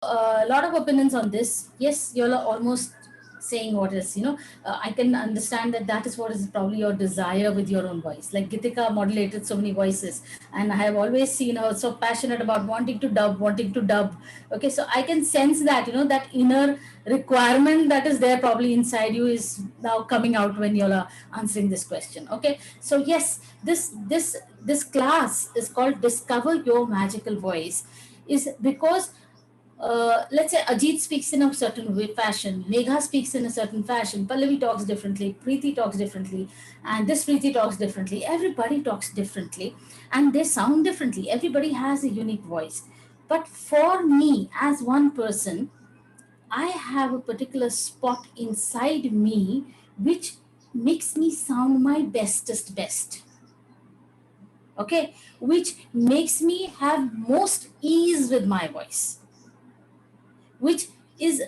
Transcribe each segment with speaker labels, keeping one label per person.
Speaker 1: a lot of opinions on this. Yes, you're almost saying what is, I can understand that that is what is probably your desire with your own voice. Like Gitika modulated so many voices, and I have always seen her so passionate about wanting to dub, wanting to dub. Okay, so I can sense that, that inner requirement that is there probably inside you is now coming out when you're answering this question. Okay, so yes, this class is called Discover Your Magical Voice, is because let's say Ajit speaks in a certain way, fashion, Megha speaks in a certain fashion, Pallavi talks differently, Preeti talks differently, and this Preeti talks differently. Everybody talks differently, and they sound differently. Everybody has a unique voice. But for me, as one person, I have a particular spot inside me which makes me sound my bestest best. Okay, which makes me have most ease with my voice, which is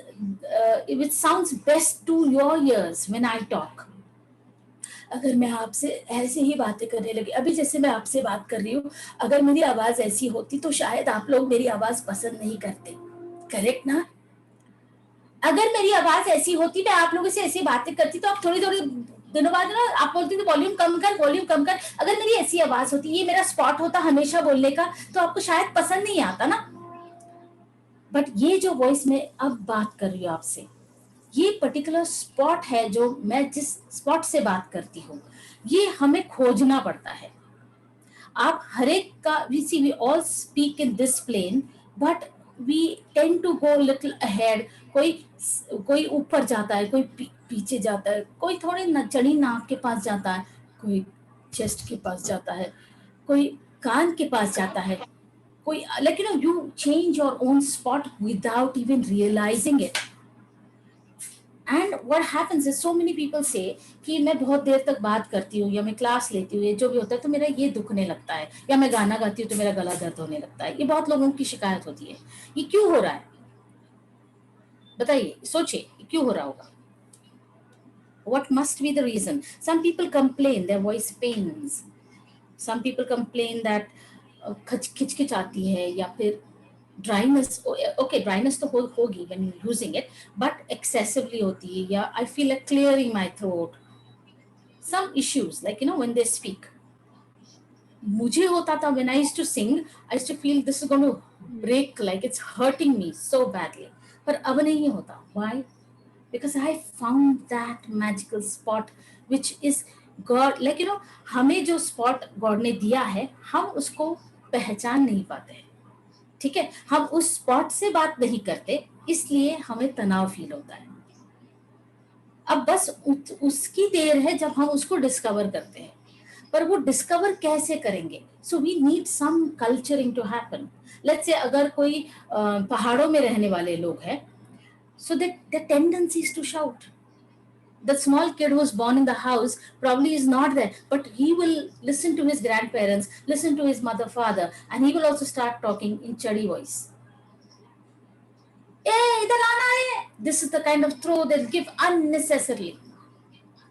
Speaker 1: which sounds best to your ears when I talk. अगर मैं आपसे ऐसे ही बातें करने लगी, अभी जैसे मैं आपसे बात कर रही हूँ, अगर मेरी आवाज ऐसी होती तो शायद आप लोग मेरी आवाज पसंद नहीं करते, करेक्ट ना? अगर मेरी आवाज ऐसी होती, मैं आप लोगों से ऐसी बातें करती, तो आप थोड़ी थोड़ी दिनों बाद ना आप बोलती थी वॉल्यूम कम कर, वॉल्यूम कम कर। अगर मेरी ऐसी आवाज होती, ये मेरा स्पॉट होता हमेशा बोलने का, तो आपको शायद पसंद नहीं आता ना। बट ये जो वॉइस में अब बात कर रही हूँ आपसे, ये पर्टिकुलर स्पॉट है जो मैं जिस स्पॉट से बात करती हूँ, ये हमें खोजना पड़ता है। आप हर एक का we see we all speak in this plane, but we tend to go little ahead. कोई कोई ऊपर जाता है, कोई पीछे जाता है, कोई थोड़ी चढ़ी नाक के पास जाता है, कोई चेस्ट के पास जाता है, कोई कान के पास जाता है, कोई like you change your own spot without even realizing it. And what happens is, so many people से कि मैं बहुत देर तक बात करती हूँ या मैं क्लास लेती हूँ, जो भी होता है, तो मेरा ये दुखने लगता है, या मैं गाना गाती हूँ तो मेरा गला दर्द होने लगता है। ये बहुत लोगों की शिकायत होती है। ये क्यों हो रहा है बताइए, सोचिए क्यों हो रहा होगा? What must be the reason? Some people complain their voice pains. Some people complain that खिचखिच आती है, या फिर ड्राइनेस। ओके, ड्राइनेस तो होगी when you using it, but excessively होती है, या I feel like clearing my throat, some issues like when they speak. मुझे होता था when I used to sing, I used to feel this is going to break, like it's hurting me so badly. पर अब नहीं होता। Why? because I found that magical spot which is God, like हमें जो spot God ने दिया है, हम उसको पहचान नहीं पाते। ठीक है, हम उस spot से बात नहीं करते, इसलिए हमें तनाव फील होता है। अब बस उसकी देर है जब हम उसको डिस्कवर करते हैं। पर वो डिस्कवर कैसे करेंगे? So we need some culturing to happen. Let's say अगर कोई पहाड़ों में रहने वाले लोग हैं, so that the tendency is to shout. The small kid who's born in the house probably is not there, but he will listen to his grandparents, listen to his mother, father, and he will also start talking in chuddy voice. Hey, idhar aana hai. This is the kind of throw they'll give unnecessarily.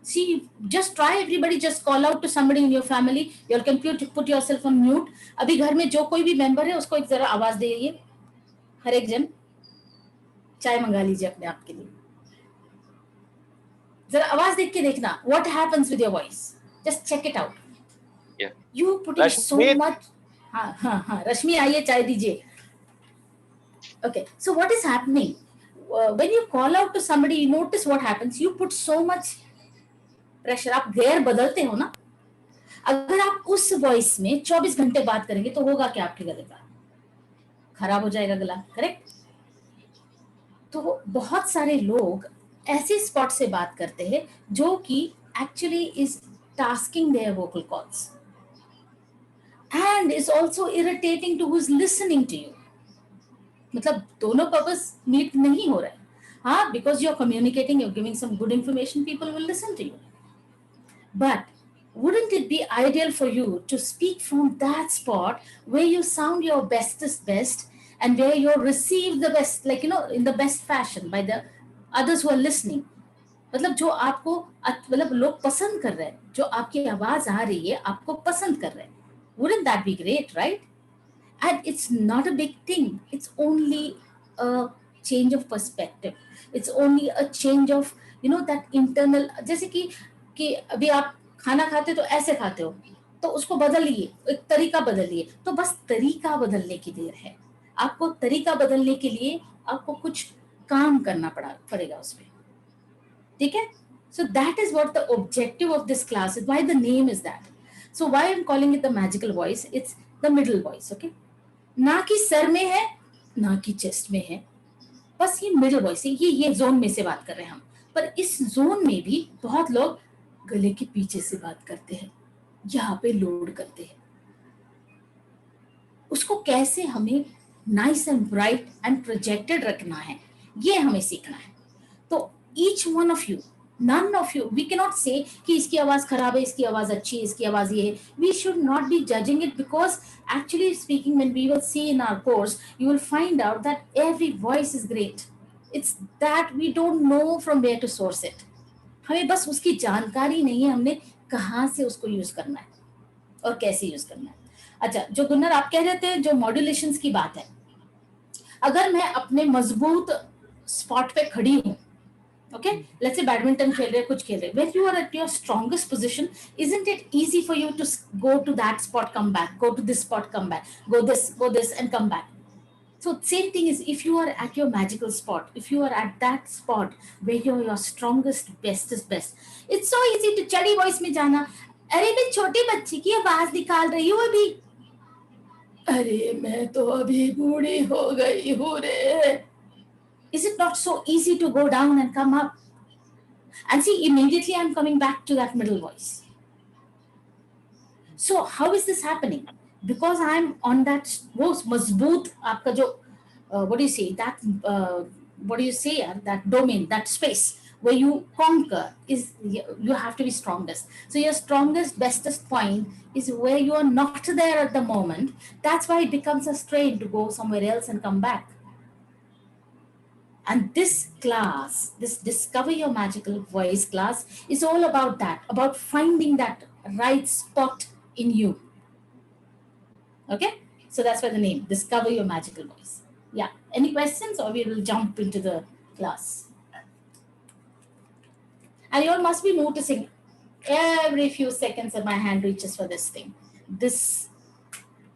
Speaker 1: See, just try everybody, just call out to somebody in your family. You can put yourself on mute. अभी घर में जो कोई भी member है उसको एक जरा आवाज दीजिए, हर एक जन चाय मंगा लीजिए अपने आप के लिए। जरा आवाज देख के देखना, what happens with your voice, just check it out.
Speaker 2: Yeah,
Speaker 1: you putting so much. हाँ रश्मि आइए चाय दीजिए। Okay, so what is happening when you call out to somebody, you notice what happens, you put so much pressure। आप gear बदलते हो ना। अगर आप उस वॉइस में 24 घंटे बात करेंगे तो होगा क्या? आपके गले का खराब हो जाएगा गला, करेक्ट? तो बहुत सारे लोग ऐसे स्पॉट से बात करते हैं जो कि actually is tasking their vocal cords and is also irritating to who is listening to you. मतलब दोनों पर्पस मीट नहीं हो रहा है। हाँ, because you are communicating, you are giving some good information, people will listen to you, but wouldn't it be ideal for you to speak from that spot where you sound your bestest best and where you're received the best, like in the best fashion by the others who are listening? मतलब जो आपको मतलब लोग पसंद कर रहे हैं, जो आपकी आवाज आ रही है आपको पसंद कर रहे हैं। Wouldn't that be great, right? And it's not a big thing, it's only a change of perspective. It's only a change of, you know, that internal, जैसे कि अभी आप खाना खाते तो ऐसे खाते हो, तो उसको बदलिए, एक तरीका बदलिए, तो बस तरीका बदलने की देर है. आपको तरीका बदलने के लिए आपको कुछ काम करना पड़ेगा उसमें. ठीक है? So that is what the objective of this class is. Why the name is that. So why I'm calling it the magical voice? It's the middle voice. Okay? ना कि सर में है, ना कि चेस्ट में है, बस ये मिडिल वॉइस है. ये जोन में से बात कर रहे हैं हम. पर इस जोन में भी बहुत लोग गले के पीछे से बात करते हैं, यहाँ पे लोड करते हैं. उसको कैसे हमें nice and bright and projected रखना है, ये हमें सीखना है. तो each one of you, none of you, we cannot say कि इसकी आवाज खराब है, इसकी आवाज अच्छी है, इसकी आवाज ये है. We should not be judging it, because actually speaking, when we will see in our course, you will find out that every voice is great. It's that we don't know from where to source it. हमें बस उसकी जानकारी नहीं है, हमने कहाँ से उसको यूज करना है और कैसे यूज करना है. अच्छा, जो गुन्नर आप कह रहे थे, जो मॉड्यूलेशंस की बात है, अगर मैं अपने मजबूत स्पॉट पे खड़ी हूँ, okay, let's say बैडमिंटन खेल रहे, कुछ खेल रहे, when you are at your strongest position, isn't it easy for you to go to that spot, come back, go to this spot, come back, go this and come back. So same thing is, if you are at your magical spot, if you are at that spot where you're your strongest, bestest best, it's so easy to चली voice में जाना. अरे मैं छोटे बच्चे की आवाज निकाल रही हूँ अभी, अरे मैं तो अभी बूढ़ी हो गई हूँ रे. Is it not so easy to go down and come up? And see, immediately I'm coming back to that middle voice. So how is this happening? Because I'm on that most mazboot, aapka jo, what do you say, that what do you say, that domain, that space where you conquer, is you have to be strongest. So your strongest, bestest point is where you are not there at the moment. That's why it becomes a strain to go somewhere else and come back. And this class, this Discover Your Magical Voice class, is all about that, about finding that right spot in you. Okay? So that's why the name, Discover Your Magical Voice. Yeah. Any questions, or we will jump into the class? And you all must be noticing every few seconds that my hand reaches for this thing, this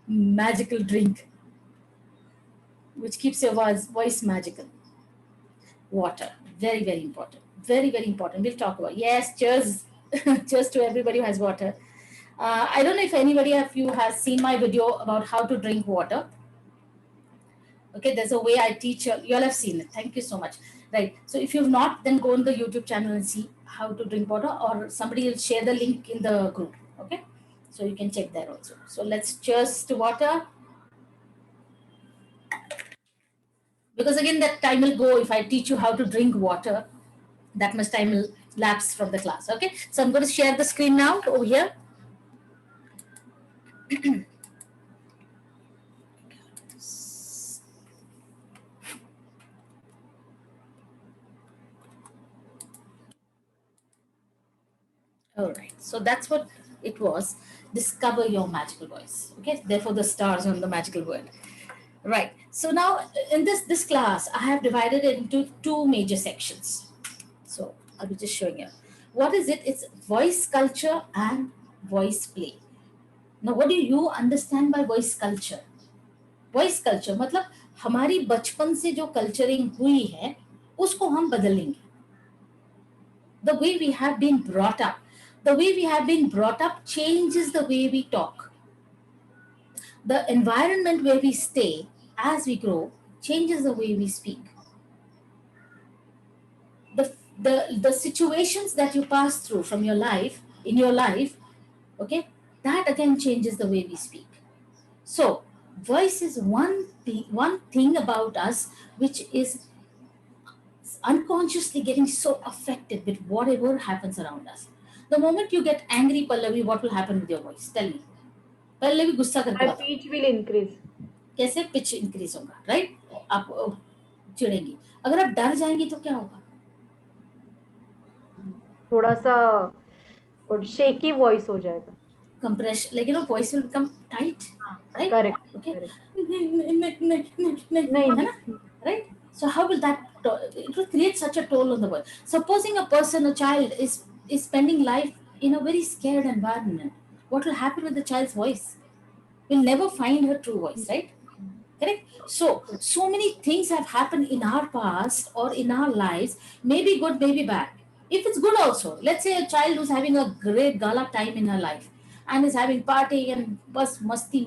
Speaker 1: magical drink, which keeps your voice magical. Water, very, very important. Very, very important. We'll talk about. Yes, cheers. Cheers to everybody who has water. I don't know if anybody of you has seen my video about how to drink water. Okay, there's a way I teach you. You all have seen it. Thank you so much. Right. So if you've not, then go on the YouTube channel and see how to drink water, or somebody will share the link in the group. Okay, so you can check there also. So let's cheers to water. Because again, that time will go if I teach you how to drink water. That much time will lapse from the class. Okay, so I'm going to share the screen now over here. All right, so that's what it was. Discover your magical voice. Okay, therefore the stars on the magical word. Right, so now in this class, I have divided it into two major sections. So I'll be just showing you. What is it? It's voice culture and voice play. Now, what do you understand by voice culture? Voice culture मतलब हमारी बचपन से जो culturing हुई है, उसको हम बदलेंगे. The way we have been brought up. The way we have been brought up changes the way we talk. The environment where we stay as we grow changes the way we speak. The situations that you pass through from your life, in your life, okay, that again changes the way we speak. So voice is one thing about us which is unconsciously getting so affected with whatever happens around us. The moment you get angry, Pallavi, what will happen with your voice? Tell me. Pallavi, गुस्सा करके
Speaker 2: My
Speaker 1: बताओ.
Speaker 2: pitch will increase.
Speaker 1: कैसे pitch increase होगा, right? आप चिढ़ेंगी. अगर आप डर जाएंगी तो क्या होगा?
Speaker 2: थोड़ा सा और शेकी वॉइस हो जाएगा.
Speaker 1: कंप्रेशन, लेकिन वो voice will become tight, right?
Speaker 2: Correct,
Speaker 1: okay,
Speaker 2: correct.
Speaker 1: नहीं,
Speaker 2: नहीं,
Speaker 1: है ना? right? So how will that it will create such a toll on the world. Supposing a person, a child is spending life in a very scared environment, what will happen with the child's voice? Will never find her true voice, right? Correct. So many things have happened in our past or in our lives, maybe good, maybe bad. If it's good also, let's say a child who's having a great gala time in her life and is having party and bus musty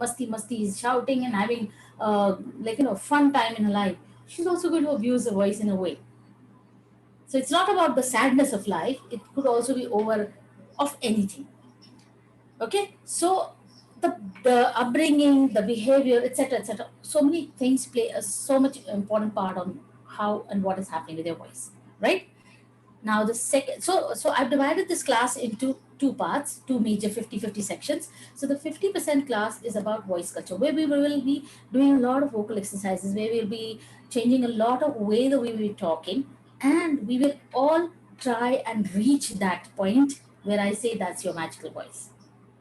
Speaker 1: is shouting and having fun time in her life, she's also going to abuse the voice in a way. So it's not about the sadness of life, it could also be over of anything. Okay, so the upbringing, the behavior, etc., so many things play a so much important part on how and what is happening with your voice, right? Now the second, so I've divided this class into two parts, two major 50-50 sections. So the 50% class is about voice culture, where we will be doing a lot of vocal exercises, where we'll be changing a lot of way the way we're talking, and we will all try and reach that point where I say that's your magical voice.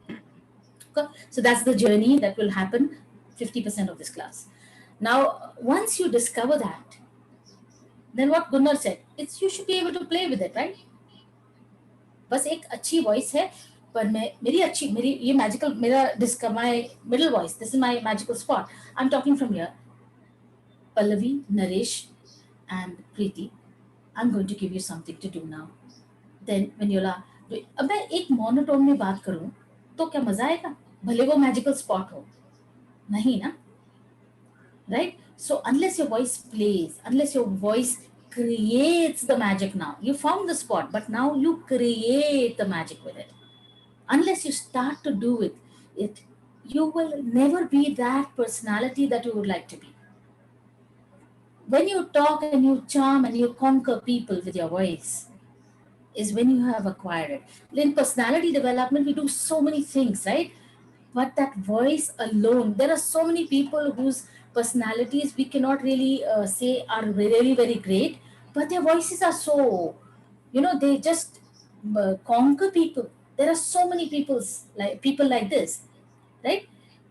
Speaker 1: Okay? So that's the journey that will happen 50% of this class. Now, once you discover that, then what Gunnar said, it's you should be able to play with it, right? बस एक अच्छी voice है, पर मैं मेरी ये magical मेरा discover my middle voice, this is my magical spot. I am talking from here. Pallavi, Naresh, and Preeti, I'm going to give you something to do now. Then when you're अब मैं एक monotone में बात करूं तो क्या मजा आएगा, भले वो मैजिकल स्पॉट हो? नहीं ना, right? So unless your voice plays, unless your voice creates the magic, now you found the spot, but now you create the magic with it. Unless you start to do it, you will never be that personality that you would like to be. When you talk and you charm and you conquer people with your voice, is when you have acquired it. In personality development, we do so many things, right? But that voice alone, there are so many people whose personalities we cannot really say are very, very great, but their voices are so, they just conquer people. There are so many people like this, right?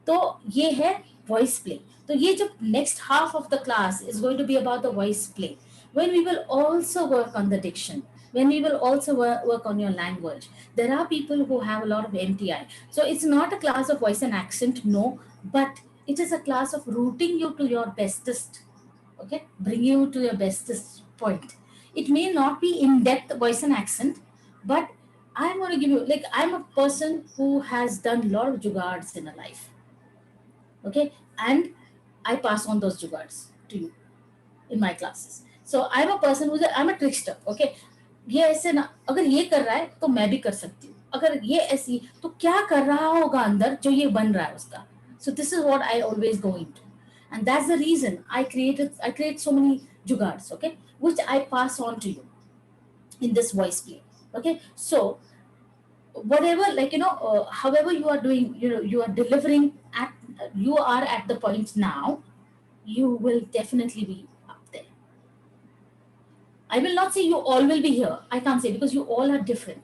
Speaker 1: तो ये है voice play. तो ये जो next half of the class is going to be about the voice play, when we will also work on the diction, when we will also work on your language. There are people who have a lot of MTI, so it's not a class of voice and accent, no, but it is a class of rooting you to your bestest. Okay, bring you to your bestest point. It may not be in depth voice and accent, but I'm going to give you, like, I'm a person who has done a lot of jugards in a life. Okay, and I pass on those jugards to you in my classes. So I'm a person who's I'm a trickster. Okay, ये ऐसे ना, अगर ये कर रहा है तो मैं भी कर सकती हूँ, अगर ये ऐसी तो क्या कर रहा होगा अंदर जो ये बन रहा है उसका. So this is what I always go into, and that's the reason I create so many jugards, okay, which I pass on to you in this voice play. Okay, so whatever, however you are doing, you are delivering at, you are at the point now, you will definitely be up there. I will not say you all will be here, I can't say, because you all are different.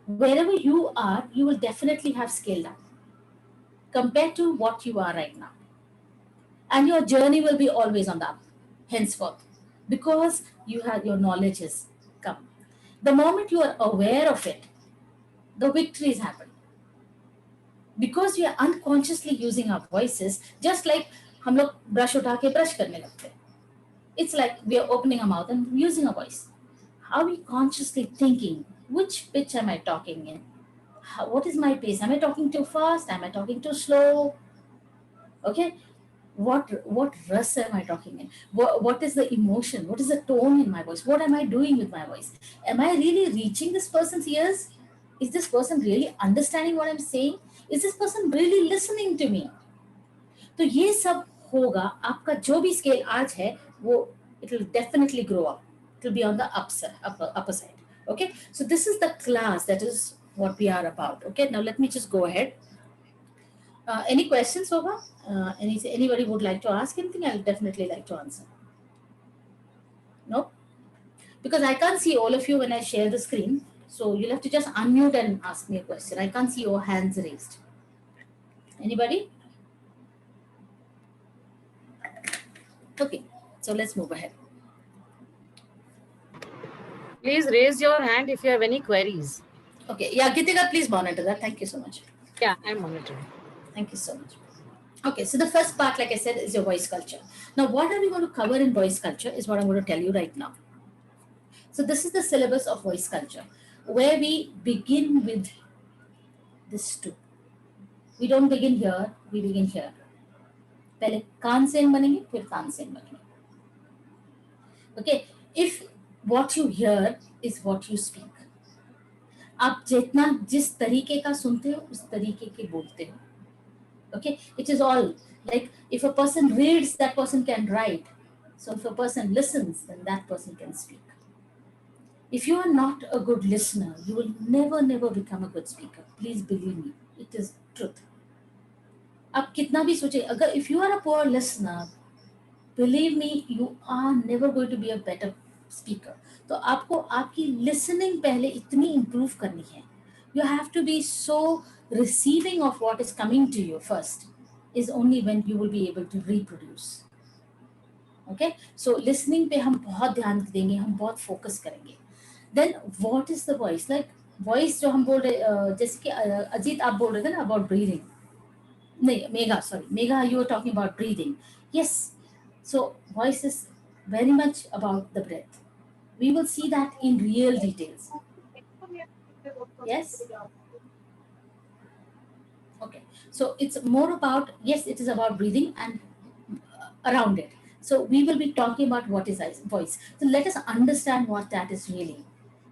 Speaker 1: Wherever you are, you will definitely have scaled up compared to what you are right now, and your journey will be always on the up henceforth, because you have your knowledge has come. The moment you are aware of it, the victories happen, because we are unconsciously using our voices, just like हम लोग brush उठा के brush करने लगते हैं. It's like we are opening our mouth and using a voice. Are we consciously thinking, which pitch am I talking in? What is my pace? Am I talking too fast? Am I talking too slow? Okay, what rus am I talking in? What is the emotion? What is the tone in my voice? What am I doing with my voice? Am I really reaching this person's ears? Is this person really understanding what I'm saying? Is this person really listening to me? तो ये सब होगा, आपका जो भी scale आज है वो, it will definitely grow up, it will be on the upper side. Okay, so this is the class, that is what we are about. Okay, now let me just go ahead. Any questions, Shobha? Anybody would like to ask anything? I'll definitely like to answer. No, because I can't see all of you when I share the screen, so you'll have to just unmute and ask me a question. I can't see your hands raised. Anybody? Okay. So let's move ahead.
Speaker 3: Please raise your hand if you have any queries.
Speaker 1: Okay, yeah, Gitika, please monitor that. Thank you so much.
Speaker 3: Yeah, I'm monitoring.
Speaker 1: Thank you so much. Okay, so the first part, like I said, is your voice culture. Now, what are we going to cover in voice culture is what I'm going to tell you right now. So this is the syllabus of voice culture, where we begin with this too. We don't begin here, we begin here. पहले कान से बनेंगे, फिर कान से बनेंगे. Okay, if what you hear is what you speak. आप जितना जिस तरीके का सुनते हो उस तरीके के बोलते हो. Okay, it is all like if a person reads, that person can write. So if a person listens, then that person can speak. If you are not a good listener, you will never become a good speaker. Please believe me, it is truth. आप कितना भी सोचे, अगर if you are a poor listener, believe me, you are never going to be a better speaker. तो आपको आपकी listening पहले इतनी improve करनी है. You have to be so receiving of what is coming to you first. Is only when you will be able to reproduce. Okay, so listening पे हम बहुत ध्यान देंगे, हम बहुत focus करेंगे. Then what is the voice? Like voice जो हम बोल रहे, जैसे कि अजीत आप बोल रहे थे ना about breathing. नहीं, Megha, you were talking about breathing. Yes, so voice is very much about the breath. We will see that in real details. Yes. Okay, so it's more about, yes, it is about breathing and around it. So we will be talking about what is voice. So let us understand what that is really.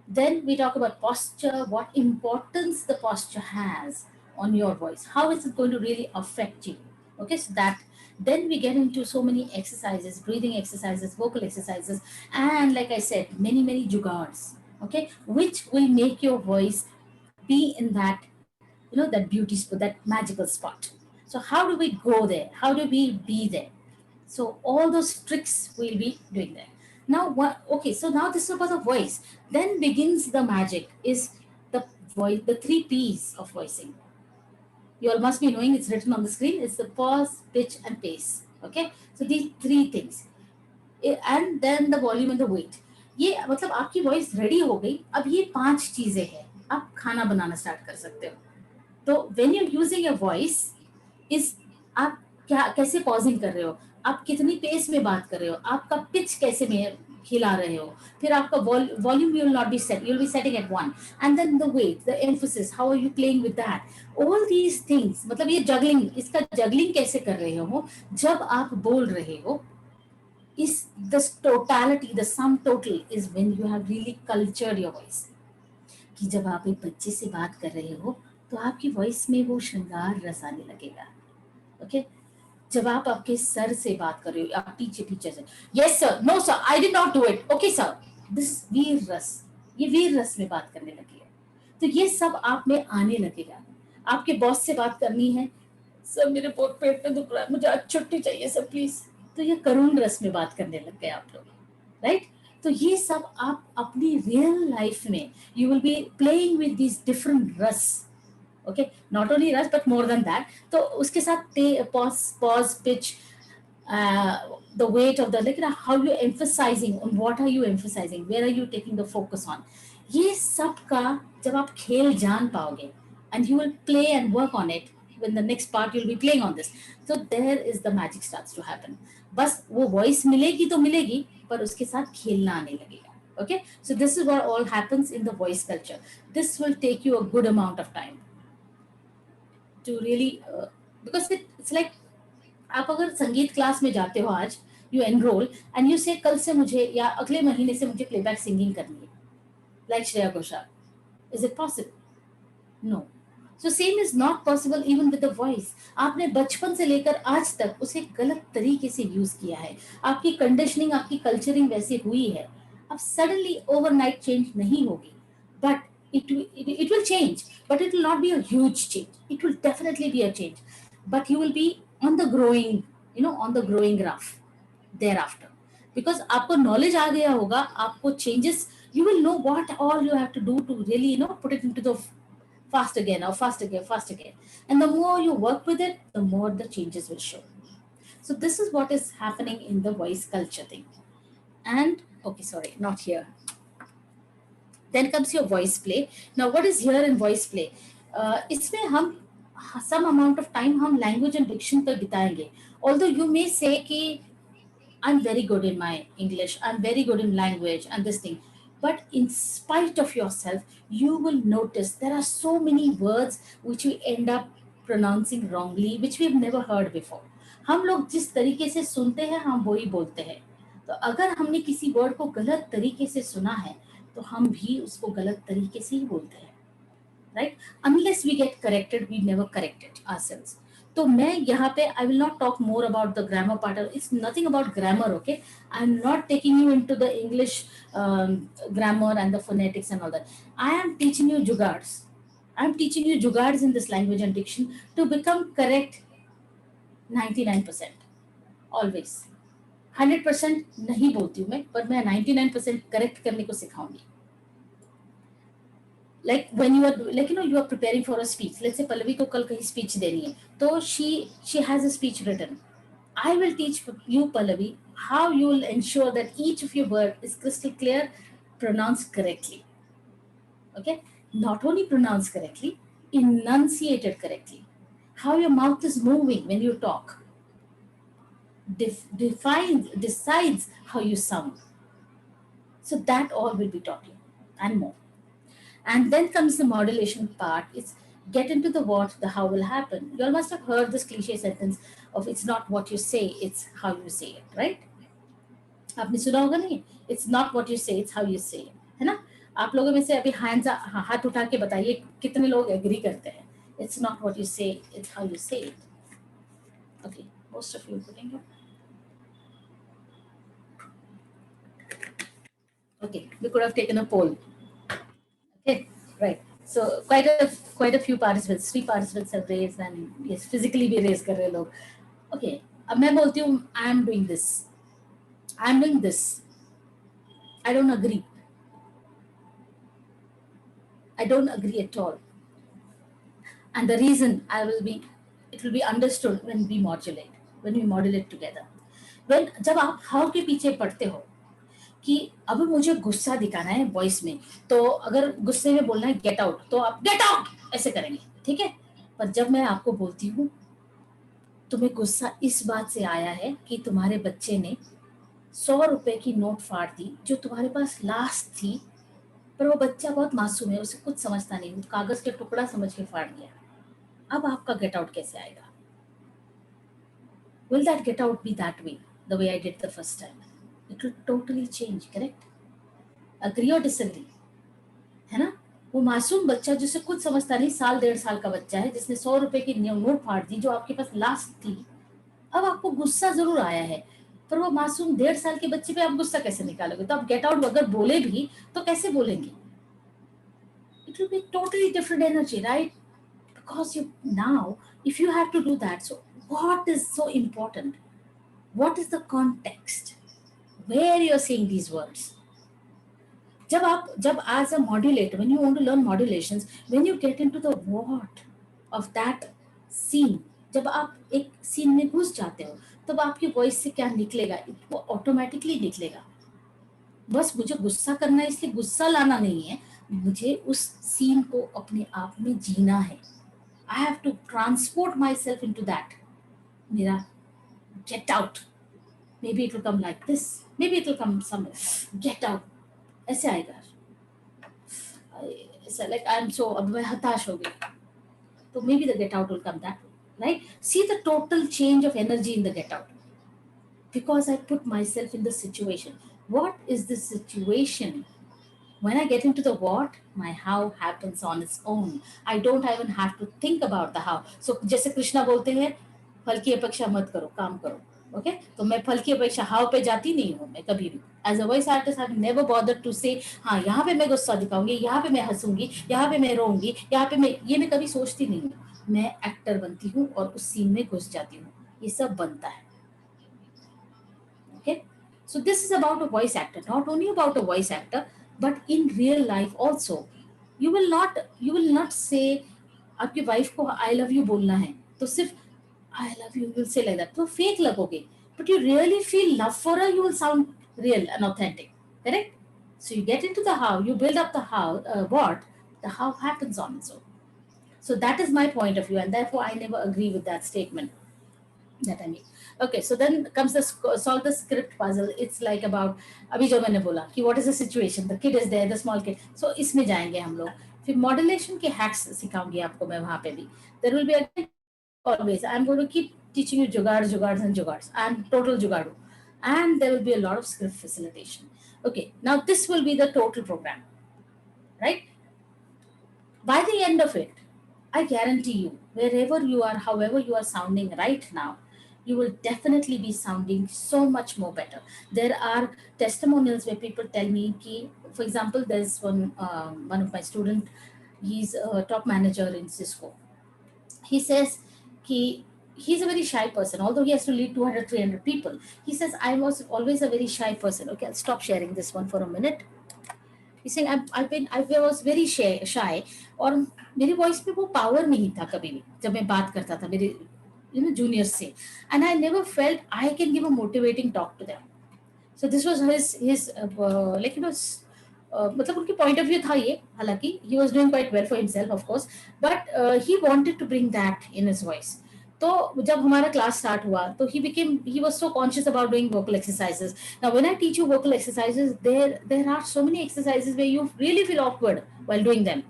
Speaker 1: Then we talk about posture, what importance the posture has on your voice. How is it going to really affect you? Okay, so that then we get into so many exercises, breathing exercises, vocal exercises, and like I said, many jugards. Okay, which will make your voice be in that, that beauty spot, that magical spot. So how do we go there? How do we be there? So all those tricks we'll be doing there. Now what? Okay, so now this is about the voice. Then begins the magic. Is the voice, the three P's of voicing. You all must be knowing, it's written on the screen. It's the pause, pitch, and pace. Okay, so these three things, and then the volume and the weight. ये मतलब आपकी voice ready हो गई. अब ये 5 चीजें हैं, आप खाना बनाना स्टार्ट कर सकते हो. तो when you using your voice is, आप क्या कैसे पॉजिंग कर रहे हो, आप कितनी पेस में बात कर रहे हो, आपका पिच कैसे में हिला रहे हो, फिर आपका volume you will not be set, you will be setting at 1, and then the weight, the emphasis, how are you playing with that, all these things. मतलब ये जगलिंग, इसका जगलिंग कैसे कर रहे हो जब आप बोल रहे हो. is this totality, the sum total is when you have really cultured your voice. कि जब आप एक बच्चे से बात कर रहे हो तो आपकी वॉइस में वो श्रृंगार रस आने लगेगा. ओके, जब आप आपके सर से बात कर रहे हो, आप टीचर से, yes sir, no sir, I did not do it, okay sir, this वीर रस, ये वीर रस में बात करने लगेगा. तो ये सब आप में आने लगेगा. आपके बॉस से बात करनी है, सर मेरे बहुत पेट में दुख रहा है, मुझे आज छुट्टी चाहिए सर प्लीज. तो ये करुण रस में बात करने लग गए आप लोग, राइट? तो ये सब आप अपनी रियल लाइफ में you will be playing with this different रस. ओके, नॉट ओनली रस बट मोर देन दैट. तो उसके साथ pause, pitch, the weight of the, like how you emphasizing, on what are you emphasizing, where are you taking the focus on, ये सब का जब आप खेल जान पाओगे, and you will play and work on it when the next part you'll be playing on this, so there is the magic starts to happen. बस वो वॉइस मिलेगी तो मिलेगी, पर उसके साथ खेलना आने लगेगा. Okay, so this is what all happens in the voice culture. This will take you a good amount of time to really because it's like, आप अगर संगीत क्लास में जाते हो आज, यू एनरोल एंड यू से कल से मुझे या अगले महीने से मुझे प्लेबैक सिंगिंग करनी है like Shreya Ghoshal. Is it possible? No. So same is not possible even with the voice. आपने बचपन से लेकर आज तक उसे गलत तरीके से यूज किया है, आपकी कंडीशनिंग, आपकी कल्चरिंग वैसे हुई है. अब सडनली ओवरनाइट चेंज नहीं होगी, but it will change, but it will not be a huge change. It will definitely be a change, but you will be on the growing, on the growing graph thereafter, because आपको knowledge आ गया होगा, आपको changes, you will know what all you have to do to really put it into the fast again, and the more you work with it, the more the changes will show. So this is what is happening in the voice culture thing. And okay, sorry, not here. Then comes your voice play. Now what is here in voice play? इसमें हम some amount of time हम language and diction पर बिताएंगे. Although you may say कि I'm very good in my English, I'm very good in language and this thing. But in spite of yourself, you will notice there are so many words which we end up pronouncing wrongly, which we have never heard before. हम लोग जिस तरीके से सुनते हैं हम वही बोलते हैं. तो अगर हमने किसी वर्ड को गलत तरीके से सुना है तो हम भी उसको गलत तरीके से ही बोलते हैं, right? Unless we get corrected, we never corrected ourselves. तो मैं यहाँ पे I will not talk more about the grammar part. It's nothing about grammar, okay? I am not taking you into the English grammar and the phonetics and all that. I am teaching you jugaads. I am teaching you jugaads in this language and diction to become correct 99% always. 100% नहीं बोलती हूँ मैं, पर मैं 99% correct करने को सिखाऊंगी. Like when you are like you are preparing for a speech. Let's say Pallavi को कल कहीं speech देनी है, तो she has a speech written. I will teach you, Pallavi, how you will ensure that each of your word is crystal clear, pronounced correctly. Okay, not only pronounced correctly, enunciated correctly. How your mouth is moving when you talk decides how you sound. So that all will be taught you and more. And then comes the modulation part. It's get into the what, the how will happen. You all must have heard this cliche sentence of it's not what you say, it's how you say it, right? आपने सुना होगा नहीं? It's not what you say, it's how you say it, है ना? आप लोगों में से अभी हाथ उठा के बताइए कितने लोग एग्री करते हैं? It's not what you say, it's how you say it. Okay, most of you putting it. Okay, we could have taken a poll. Okay, right. So quite a few participants, 3 participants have raised, and yes, physically भी raise कर रहे हैं लोग. Okay, अब मैं बोलती हूँ I am doing this. I am doing this. I don't agree. I don't agree at all. And the reason it will be understood when we modulate together. When जब आप how के पीछे पढ़ते हो कि अब मुझे गुस्सा दिखाना है वॉइस में, तो अगर गुस्से में बोलना है गेट आउट, तो आप गेट आउट ऐसे करेंगे, ठीक है? पर जब मैं आपको बोलती हूँ तुम्हें गुस्सा इस बात से आया है कि तुम्हारे बच्चे ने 100 रुपए की नोट फाड़ दी जो तुम्हारे पास लास्ट थी, पर वो बच्चा बहुत मासूम है, उसे कुछ समझता नहीं, वो कागज के टुकड़ा समझ के फाड़ दिया. अब आपका गेट आउट कैसे आएगा? Will that get out be that way, the way I did the first time? It will totally change, correct? Agree or disagree? है ना? वो मासूम बच्चा जिसे कुछ समझता नहीं, 1.5 साल का बच्चा है जिसने 100 रुपए की नोट फाड़ दी जो आपके पास लास्ट थी. अब आपको गुस्सा जरूर आया है, पर वो मासूम 1.5 साल के बच्चे पे आप गुस्सा कैसे निकालोगे? तो आप गेट आउट अगर बोले भी तो कैसे बोलेंगे? It will be totally different energy, right? Because now if you have to do that, so what is so important? What is the context where you're saying these words? जब as a modulator, when you want to learn modulations, when you get into the what of that scene, जब आप एक scene में घुस जाते हो, तब आपकी वॉइस से क्या निकलेगा वो ऑटोमेटिकली निकलेगा. बस मुझे गुस्सा करना है, इसलिए गुस्सा लाना नहीं है, मुझे उस सीन को अपने आप में जीना है. I have to transport myself into that. मेरा get out. Maybe it will come like this. Maybe it will come somewhere. Get out. ऐसे आएगा. ऐसा like I'm so अब मैं हताश हो गई. तो maybe the get out will come that way, right? See the total change of energy in the get out. Because I put myself in the situation. What is the situation? When I get into the what, my how happens on its own. I don't even have to think about the how. So जैसे कृष्णा बोलते हैं फल की अपेक्षा मत करो, काम करो. Okay? तो मैं फल की अपेक्षा how पे जाती नहीं हूँ मैं कभी भी. As a voice artist, I've never bothered to say हाँ यहाँ पे मैं गुस्सा दिखाऊंगी, यहाँ पे मैं हंसूंगी, यहाँ पे मैं रोऊंगी, यहाँ पे मैं कभी सोचती नहीं हूँ. मैं एक्टर बनती हूँ और उस सीन में घुस जाती हूँ. ये सब बनता है. Okay? So this is about a voice actor, not only about a voice actor, but in real life also. You will not say आपकी वाइफ को I love you बोलना है, तो सिर्फ I love you, you'll say like that. So fake lagoge. But you really feel love for her, you will sound real and authentic. Correct? So you get into the how, you build up the how, what, the how happens on its own. So that is my point of view, and therefore I never agree with that statement that I make. Okay, so then comes the solve the script puzzle. It's like about अभी जो मैंने बोला कि what is the situation, the kid is there, the small kid. So इसमें जाएंगे हम लोग. फिर मॉड्यूलेशन के हैक्स सिखाऊंगी आपको मैं वहाँ पे भी. There will be again always. I'm going to keep teaching you jugards and jugards. I'm total jugadu. And there will be a lot of script facilitation. Okay, now this will be the total program, right? By the end of it, I guarantee you, wherever you are, however you are sounding right now, you will definitely be sounding so much more better. There are testimonials where people tell me, ki, for example, there's one of my student, he's a top manager in Cisco. He says he's a very shy person, although he has to lead 200, 300 people. He says, I was always a very shy person. Okay, I'll stop sharing this one for a minute. He's saying I was very shy और मेरी voice में वो power नहीं था कभी भी जब मैं बात करता था मेरे juniors से, and I never felt I can give a motivating talk to them. So this was his like मतलब उनके point of view था ये, हालांकि he was doing quite well for himself of course, but he wanted to bring that in his voice. तो जब हमारा class start हुआ तो he was so conscious about doing vocal exercises. Now when I teach you vocal exercises, there are so many exercises where you really feel awkward while doing them.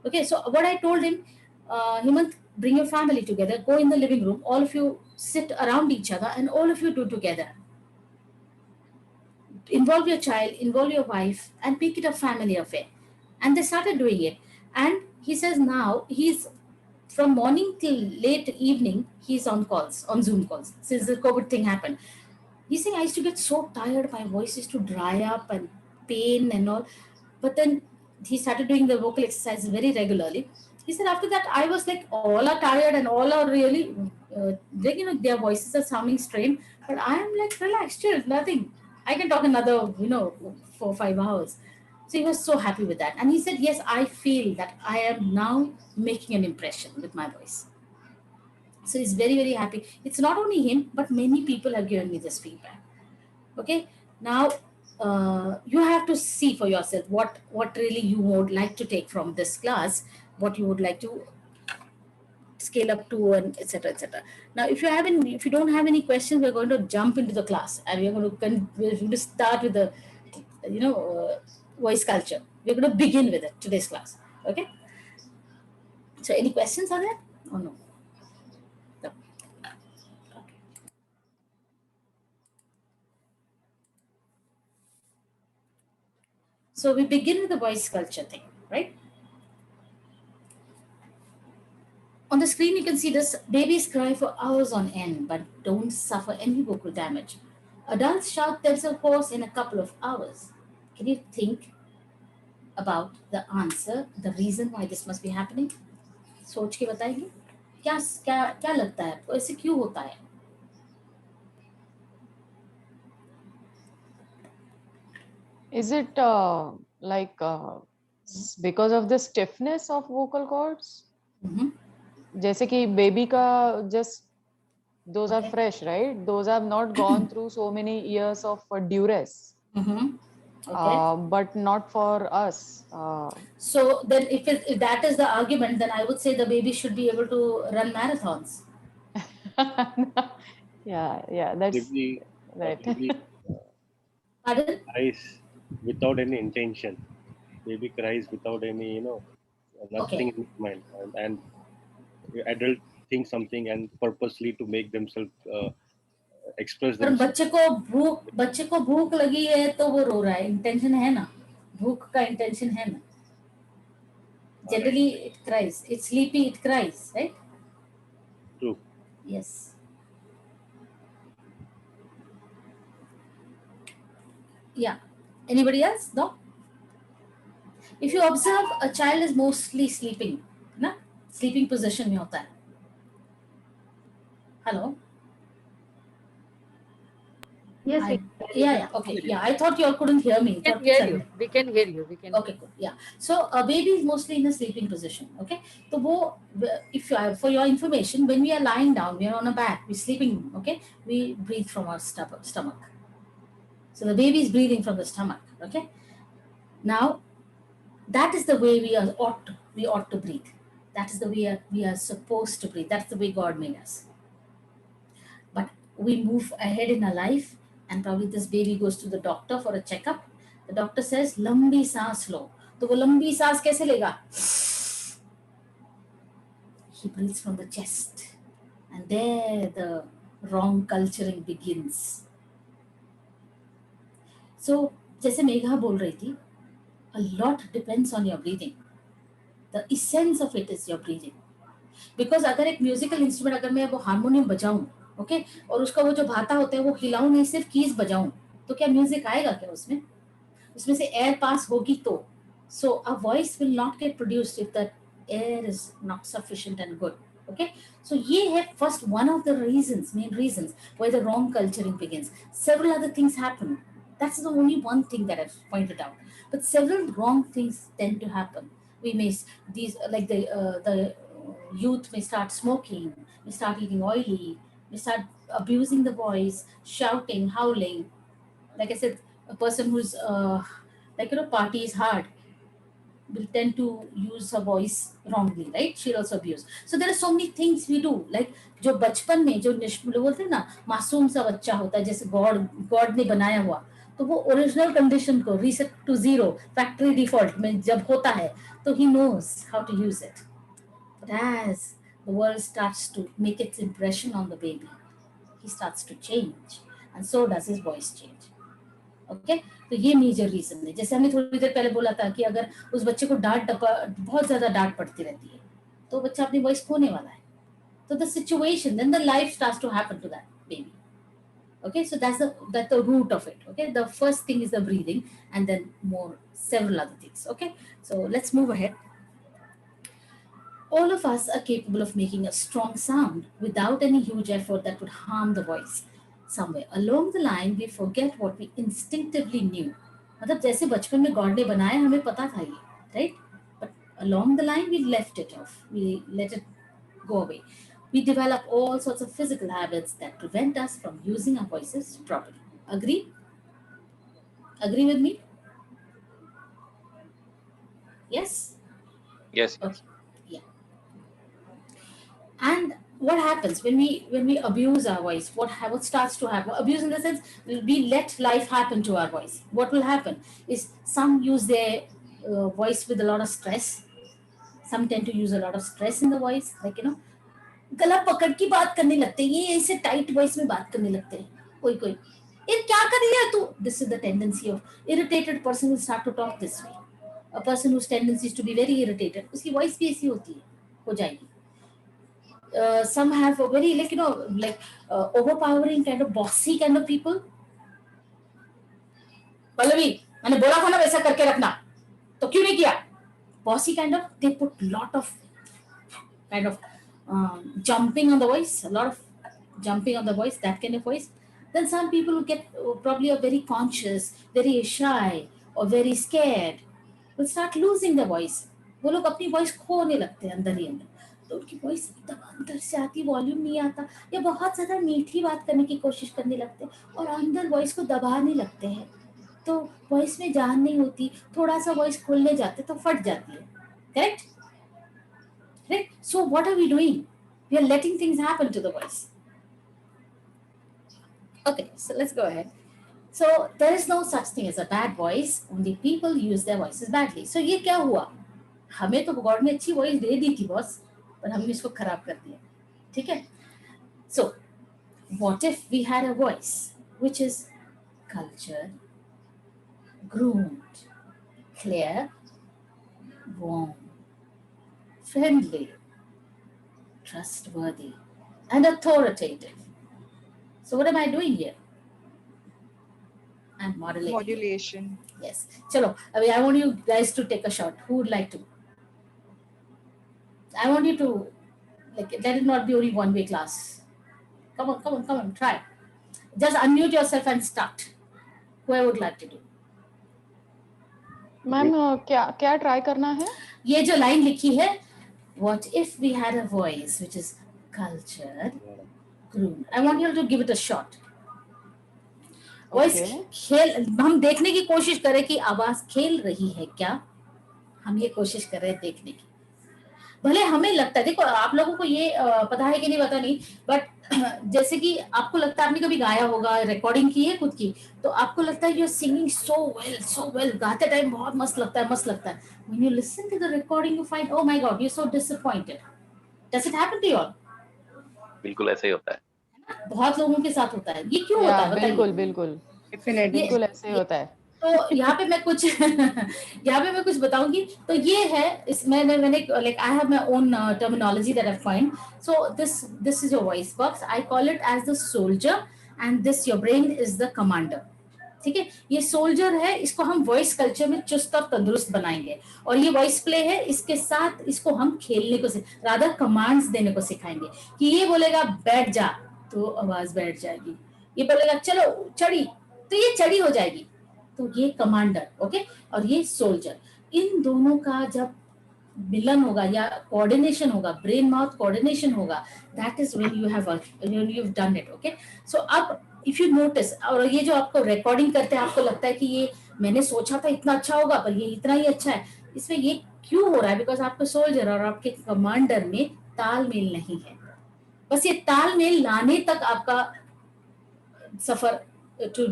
Speaker 1: Okay, so what I told him, Hemant, bring your family together, go in the living room, all of you sit around each other and all of you do together. Involve your child, involve your wife, and make it a family affair. And they started doing it. And he says now he's from morning till late evening, he's on calls, on Zoom calls, since the COVID thing happened. He's saying, I used to get so tired, my voice used to dry up and pain and all. But then he started doing the vocal exercises very regularly. He said, after that, I was like, all are tired and all are really, like, their voices are sounding strained. But I am like, relaxed, chill, nothing. I can talk another, 4 or 5 hours. So he was so happy with that. And he said, yes, I feel that I am now making an impression with my voice. So he's very, very happy. It's not only him, but many people have given me this feedback. Okay. Now, you have to see for yourself what really you would like to take from this class, what you would like to scale up to, and etc., etc. Now, if you don't have any questions, we're going to jump into the class, and we're going to start with the voice culture. We're going to begin with it today's class. Okay. So, any questions on that or no? No. Okay. So we begin with the voice culture thing, right? On the screen, you can see this. Babies cry for hours on end, but don't suffer any vocal damage. Adults shout themselves hoarse in a couple of hours. Can you think about the answer, the reason why this must be happening? सोच के बताएंगे क्या क्या क्या लगता है आपको ऐसे क्यों होता है?
Speaker 4: Is it because of the stiffness of vocal cords? जैसे कि baby का just those are fresh, right? Those have not gone through so many years of duress.
Speaker 1: Okay.
Speaker 4: But not for us.
Speaker 1: So then if that is the argument, then I would say the baby should be able to run marathons.
Speaker 4: Yeah, that's
Speaker 5: Baby,
Speaker 4: right.
Speaker 5: baby
Speaker 1: Pardon?
Speaker 5: cries without any intention. Baby cries without any, nothing in his mind. And adult think something and purposely to make themselves express
Speaker 1: पर
Speaker 5: themselves.
Speaker 1: बच्चे को भूख लगी है तो वो रो रहा है, इंटेंशन है ना, भूख का इंटेंशन है ना. Generally it cries, it's sleepy, it cries, right?
Speaker 5: True.
Speaker 1: Yes. Yeah. Anybody else? No. If you observe, a child is mostly sleeping, ना, sleeping position में होता है. Hello.
Speaker 2: Yes, we
Speaker 1: I,
Speaker 2: can hear you.
Speaker 1: yeah, okay, yeah. I thought you all couldn't hear me.
Speaker 3: We can
Speaker 1: Thought
Speaker 3: hear
Speaker 1: sorry.
Speaker 3: you. We can hear you. We can.
Speaker 1: Okay, cool. Yeah. So a baby is mostly in a sleeping position. Okay. So if you are, for your information, when we are lying down, we are on a back, we're sleeping. Okay. We breathe from our stomach. So the baby is breathing from the stomach. Okay. Now that is the way we ought to breathe. That is the way we are supposed to breathe. That's the way God made us. But we move ahead in our life, and probably this baby goes to the doctor for a checkup. The doctor says लंबी सांस लो. तो वो लंबी सांस कैसे लेगा? He breathes from the chest, and there the wrong culturing begins. So जैसे मेघा बोल रही थी, a lot depends on your breathing. The essence of it is your breathing. Because अगर एक म्यूजिकल इंस्ट्रूमेंट, अगर मैं वो हारमोनियम बजाऊं, ओके, और उसका वो जो भाता होता है वो हिलाऊं नहीं, सिर्फ कीज बजाऊं, तो क्या म्यूजिक आएगा क्या उसमें? उसमें से एयर पास होगी तो. So a voice will not get produced if the air is not sufficient and good. Okay, so ye है first one of the main reasons why the wrong culturing begins. Several other things happen. That's the only one thing that I've pointed out, but several wrong things tend to happen. We may these like the youth may start smoking, may start eating oily, may start abusing the voice, shouting, howling. Like I said, a person who's parties hard will tend to use her voice wrongly, right? She'll also abuse. So there are so many things we do. Like जो बचपन में जो बोलते हैं ना, मासूम सा बच्चा होता है, जैसे गॉड ने बनाया हुआ, तो वो ओरिजिनल कंडीशन को reset to zero, factory default में जब होता है, तो he knows how to use it. But as the world starts to make its impression on the baby, he starts to change, and so does his voice change. Okay, तो ये major reason है. जैसे हमने थोड़ी देर पहले बोला था कि अगर उस बच्चे को बहुत ज्यादा डांट पड़ती रहती है, तो बच्चा अपनी वॉइस खोने वाला है. तो the situation, then the life starts to happen to that baby. Okay, so that's the root of it. Okay, the first thing is the breathing, and then several other things. Okay, so let's move ahead. All of us are capable of making a strong sound without any huge effort that would harm the voice. Somewhere along the line, we forget what we instinctively knew. मतलब जैसे बचपन में God ने बनाया, हमें पता था ये, right? But along the line, we left it off. We let it go away. We develop all sorts of physical habits that prevent us from using our voices properly. Agree? Agree with me? Yes?
Speaker 6: Yes.
Speaker 1: Okay. Yeah. And what happens when we abuse our voice? What starts to happen? Abuse in the sense we let life happen to our voice. What will happen is some use their voice with a lot of stress. Some tend to use a lot of stress in the voice, like गला पकड़ की बात करने लगते हैं, ये ऐसे tight voice में बात करने लगते हैं. कोई ये क्या कर रही है तू? This is the tendency of irritated person will start to talk this way. A person whose tendency is to be very irritated, उसकी वॉइस भी ऐसी होती है, हो जाएगी. Some have a very overpowering kind of bossy kind of people. Pallavi, मैंने बोला था ना वैसा करके रखना, तो क्यों नहीं किया? Bossy kind of, they put lot of kind of jumping on the voice, a lot of jumping on the voice, that kind of voice. Then some people who get probably are very conscious, very shy, or very scared, will start losing the voice. वो लोग अपनी voice खोने लगते हैं अंदर ही अंदर. तो उनकी वॉइस एकदम अंदर से आती, वॉल्यूम नहीं आता, या बहुत ज्यादा मीठी बात करने की कोशिश करने लगते हैं और अंदर वॉइस को दबाने लगते हैं. तो वॉइस में जान नहीं होती, थोड़ा सा वॉइस खोलने जाते तो फट जाती है. Correct? Right? So what are we doing? We are letting things happen to the voice. Okay, so let's go ahead. So there is no such thing as a bad voice. Only people use their voices badly. So ये क्या हुआ? हमें तो God ने अच्छी voice दे दी थी boss, पर हमने इसको खराब कर दिया. ठीक है? So what if we had a voice which is cultured, groomed, clear, warm, friendly, trustworthy, and authoritative? So what am I doing here? I'm modulating.
Speaker 7: Modulation.
Speaker 1: Yes. Chalo, I want you guys to take a shot. Who would like to? I want you to, let it not be only one-way class. Come on, try. just unmute yourself and start. Whoever would like to do.
Speaker 4: Ma'am क्या try करना है?
Speaker 1: ये जो line लिखी है, what if we had a voice which is cultured, groomed. I want you to give it a shot. Voice खेल, हम देखने की कोशिश करें कि आवाज खेल रही है क्या, हम ये कोशिश कर रहे हैं देखने की. भले हमें लगता है, देखो आप लोगों को ये पता है कि नहीं पता नहीं, बट जैसे कि आपको लगता है, आपने कभी गाया होगा, रिकॉर्डिंग की है खुद की, तो आपको लगता है you are singing so well, गाते टाइम बहुत मस्त लगता है. When you listen to the recording you find, oh my god, you are so disappointed. Does it happen to you all?
Speaker 6: बिल्कुल ऐसे ही होता है,
Speaker 1: बहुत लोगों के साथ होता है. ये क्यों होता है बताइए?
Speaker 4: बिल्कुल ऐसे ही होता है.
Speaker 1: तो यहाँ पे मैं कुछ बताऊंगी. तो ये है, इसमें मैंने like I have my own terminology that I find. So this is your voice box. I call it as the soldier and this your brain is the commander. ठीक है, ये सोल्जर है, इसको हम वॉइस कल्चर में चुस्त और तंदुरुस्त बनाएंगे. और ये वॉइस प्ले है, इसके साथ इसको हम खेलने को रादर कमांड्स देने को सिखाएंगे. कि ये बोलेगा बैठ जा तो आवाज बैठ जाएगी, ये बोलेगा चलो चढ़ी तो ये चढ़ी हो जाएगी. तो ये कमांडर, ओके, और ये सोल्जर. इन दोनों का जब मिलन होगा या कोऑर्डिनेशन होगा, ब्रेन माउथ कोऑर्डिनेशन होगा, that is when you have done it. Okay, so अब इफ यू नोटिस, और ये जो आपको रिकॉर्डिंग करते हैं, आपको लगता है कि ये मैंने सोचा था इतना अच्छा होगा पर ये इतना ही अच्छा है, इसमें ये क्यों हो रहा है? बिकॉज आपके सोल्जर और आपके कमांडर में तालमेल नहीं है. बस ये तालमेल लाने तक आपका सफर to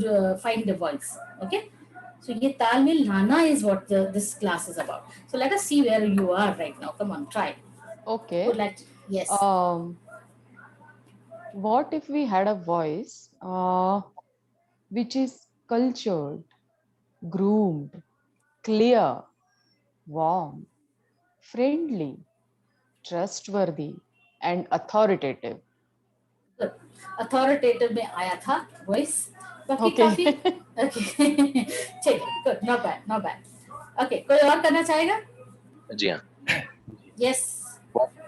Speaker 1: find the voice. Okay, so ye talmel lana is what this class is about. So let us see where you are right now. Come on, try.
Speaker 4: Okay.
Speaker 1: Yes.
Speaker 4: What if we had a voice which is cultured, groomed, clear, warm, friendly, trustworthy and authoritative?
Speaker 1: Good. Authoritative में आया था voice.
Speaker 4: Okay.
Speaker 1: Okay. ठीक, good, not bad. Okay, कोई और करना चाहेगा?
Speaker 6: जी हाँ.
Speaker 1: Yes.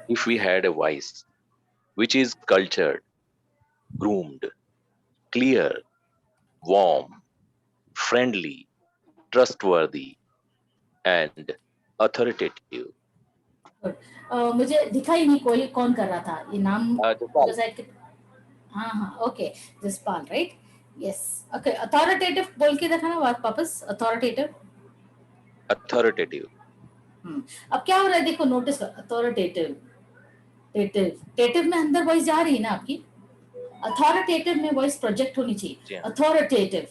Speaker 6: If we had a voice which is cultured, groomed, clear, warm, friendly, trustworthy and authoritative.
Speaker 1: Good. मुझे दिखा ही नहीं कोई कौन कर रहा था ये नाम. हाँ, okay, Jaspal, right? Yes, okay. Authoritative बोल के देखा ना वापस. अथॉरिटेटिव. अब क्या हो रहा है देखो, नोटिस करो. अथॉरिटेटिव में अंदर वॉइस जा रही है ना आपकी. अथॉरिटेटिव में वॉइस प्रोजेक्ट होनी चाहिए. अथॉरिटेटिव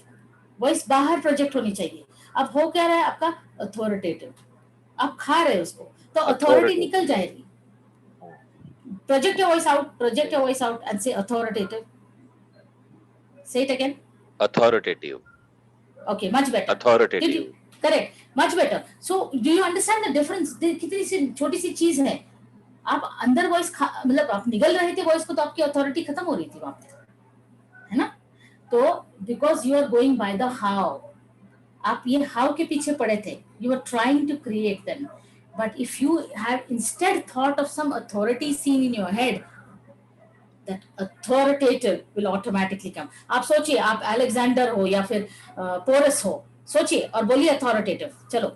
Speaker 1: वॉइस बाहर प्रोजेक्ट होनी चाहिए. अब हो क्या रहा है आपका? अथॉरिटेटिव. आप खा रहे हो उसको, तो अथॉरिटी निकल जाएगी. Project your voice out and say authoritative. Say it again.
Speaker 6: Authoritative.
Speaker 1: Okay, much better.
Speaker 6: Authoritative.
Speaker 1: Correct, much better. So do you understand the difference? कितनी सी छोटी सी चीज है. आप अंदर वॉइस मतलब आप निगल रहे थे वॉइस को, तो आपकी अथॉरिटी खत्म हो रही थी वहां पे, है ना? तो because you are going by the how, आप ये हाउ के पीछे पड़े थे. You are trying to create them. But if you have instead thought of some authority scene in your head, that authoritative will automatically come. आप सोचिए, आप Alexander हो या फिर पोरस हो, सोचिए और बोलिए authoritative. चलो.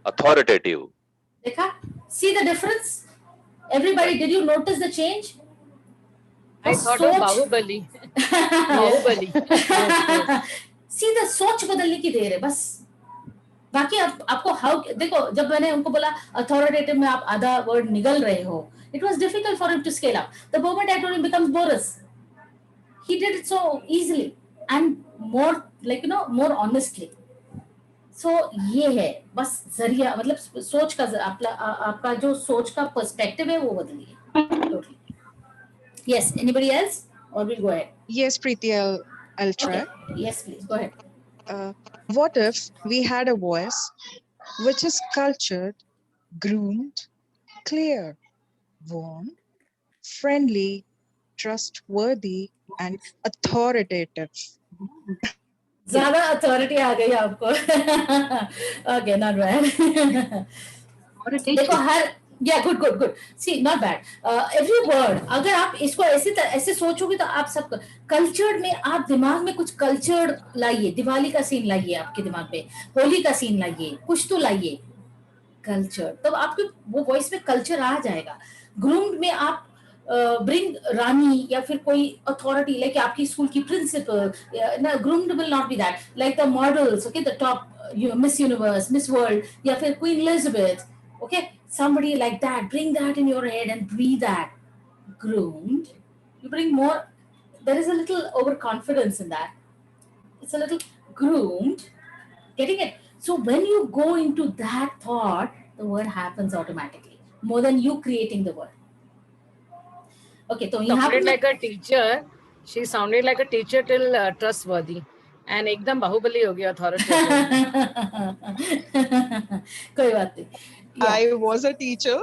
Speaker 6: Authoritative.
Speaker 1: देखा? See the difference? Everybody, did you notice the change?
Speaker 3: I thought of Bahubali. Bahubali.
Speaker 1: See the सोच बदलने की देर है बस. बाकी आपको हाउ देखो, जब मैंने उनको बोला अथॉरिटेटिव में आप आधा वर्ड निगल रहे हो, it was difficult for him to scale up. The moment I told him becomes bores, he did it so easily and more like you know more honestly. So ये है बस जरिया, मतलब सोच का आपका जो सोच का पर्सपेक्टिव है वो बदलिए टोटली. यस, एनीबॉडी एल्स और will go ahead?
Speaker 7: Yes, Preeti, I'll try.
Speaker 1: Yes please go ahead.
Speaker 7: What if we had a voice which is cultured, groomed, clear, warm, friendly, trustworthy, and authoritative?
Speaker 1: ज्यादा authority आ गई आपको. Okay, not bad. देखो Yeah, good. See, not bad. Every word, अगर आप इसको ऐसे सोचोगे तो आप सब कल्चर्ड में आप दिमाग में कुछ कल्चर्ड लाइए, दिवाली का सीन लाइए आपके दिमाग में, होली का सीन लाइए, कुछ तो लाइए कल्चर, तब आपके वो वॉइस में कल्चर आ जाएगा. ग्रूम्ड में आप ब्रिंग रानी या फिर कोई अथॉरिटी लाइक आपकी स्कूल की principal. Groomed will not be that like the models, okay, the top Miss Universe, Miss World या फिर Queen Elizabeth, okay, somebody like that, bring that in your head and breathe that. Groomed, you bring more, there is a little overconfidence in that, it's a little groomed, getting it? So when you go into that thought, the word happens automatically more than you creating the word. Okay, so you
Speaker 3: Sounded like a teacher. She sounded like a teacher till trustworthy. And एकदम बाहुबली हो गया authoritative.
Speaker 1: कोई बात नहीं. Yeah.
Speaker 7: I was a teacher.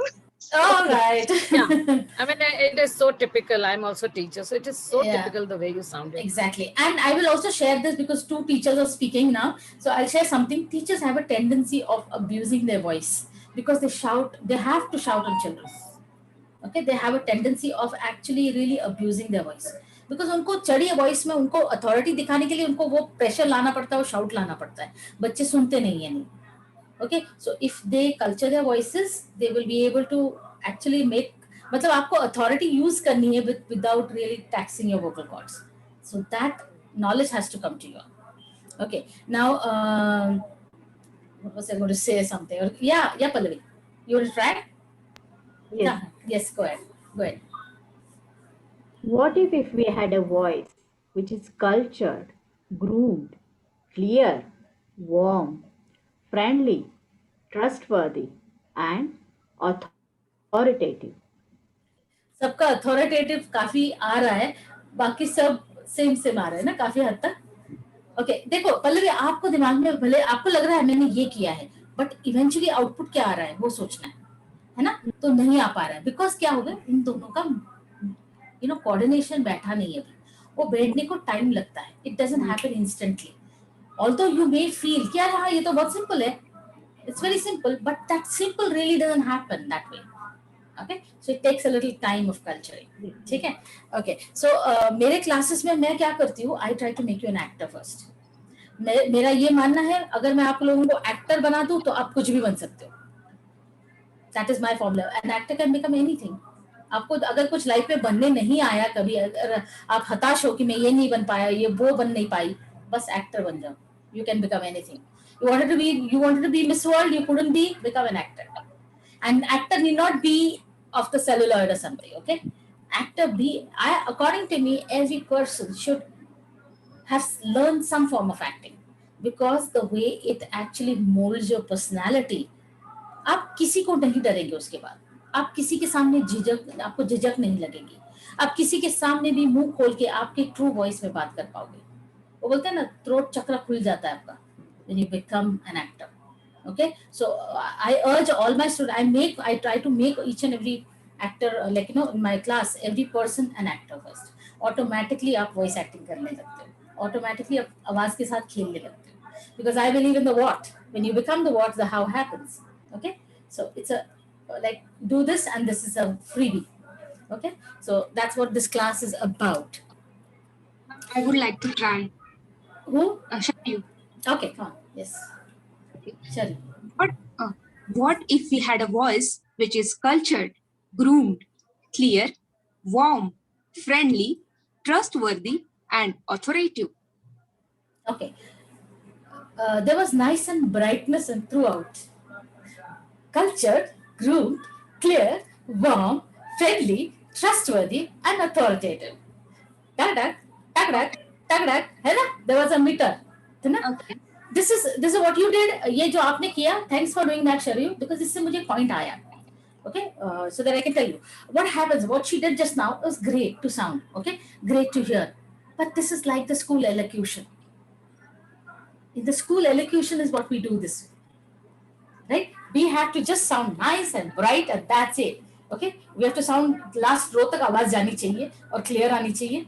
Speaker 1: All right.
Speaker 3: Yeah. I mean, it is so typical. I'm also a teacher, so it is so
Speaker 1: Yeah.
Speaker 3: typical the way you sounded.
Speaker 1: Exactly. And I will also share this because two teachers are speaking now. So I'll share something. Teachers have a tendency of abusing their voice because they shout, they have to shout on children. Okay, they have a tendency of actually really abusing their voice. Because उनको चढ़ी voice में उनको authority दिखाने के लिए उनको वो pressure लाना पड़ता है, वो शाउट लाना पड़ता है. बच्चे सुनते नहीं है नहीं. Okay, so if they culture their voices, they will be able to actually make, मतलब आपको अथॉरिटी यूज करनी है without really taxing your vocal cords. So that knowledge has to come to you. Okay, now what was I going to say something? Yeah, Pallavi, you want to try?
Speaker 2: Yes.
Speaker 1: Yeah. Yes, go ahead.
Speaker 2: What if we had a voice which is cultured, groomed, clear, warm, friendly, trustworthy, and authoritative?
Speaker 1: सबका authoritative काफी आ रहा है, बाकी सब same आ रहा है ना काफी हद तक. ओके, देखो पल्लवी, आपको दिमाग में भले आपको लग रहा है मैंने ये किया है, बट इवेंचुअली आउटपुट क्या आ रहा है वो सोचना है ना. तो नहीं आ पा रहा है बिकॉज क्या हो गया, इन दोनों का कोऑर्डिनेशन बैठा नहीं है. वो बैठने को टाइम लगता है. It doesn't happen instantly. Although you may feel कि यार हाँ ये तो बहुत सिंपल है, it's very simple, but that simple really doesn't happen that way. Okay, so it takes a little time of culturing. ठीक है? Okay, so मेरे classes में मैं क्या करती हूँ, I try to make you an actor first. मेरा ये मानना है, अगर मैं आप लोगों को एक्टर बना दूं तो आप कुछ भी बन सकते हो. That is my formula. An actor can become anything. आपको अगर कुछ लाइफ में बनने नहीं आया कभी, अगर आप हताश हो कि मैं ये नहीं बन पाया, ये वो बन नहीं पाई, बस एक्टर बन जाओ. You can become anything. You wanted to be Miss World, you couldn't be, become an actor. And actor need not be of the celluloid or somebody, okay? According to me, every person should have learned some form of acting because the way it actually molds your personality. आप किसी को नहीं डरेंगे उसके बाद, आप किसी के सामने आपको झिझक नहीं लगेगी, आप किसी के सामने भी मुंह खोल के आपके ट्रू वॉइस में बात कर पाओगे. वो बोलते हैं ना, थ्रोट चक्र खुल जाता है आपका when you become an actor. Okay, so I urge all my students, I try to make each and every actor, like in my class, every person an actor first. Automatically आप voice acting करने लगते हो, automatically आप आवाज के साथ खेलने लगते हो, because I believe in the what. When you become the what, the how happens. Okay, so it's a like do this and this is a freebie. Okay, so that's what this class is about.
Speaker 8: I would like to try.
Speaker 1: Who?
Speaker 8: Shayu.
Speaker 1: Okay, come on. Yes. Shari.
Speaker 8: What if we had a voice which is cultured, groomed, clear, warm, friendly, trustworthy, and authoritative?
Speaker 1: Okay. There was nice and brightness and throughout. Cultured, groomed, clear, warm, friendly, trustworthy, and authoritative. Tak-dak, है ना? There was a meter.
Speaker 8: Okay.
Speaker 1: This is what you did. ये जो आपने किया, thanks for doing that, Sharu, because इससे मुझे point आया. Okay, so that I can tell you what happens. What she did just now was great to sound. Okay, great to hear. But this is like the school elocution. In the school elocution is what we do this, right? We have to just sound nice and bright, and that's it. Okay, we have to sound last row तक आवाज जानी चाहिए और clear आनी चाहिए.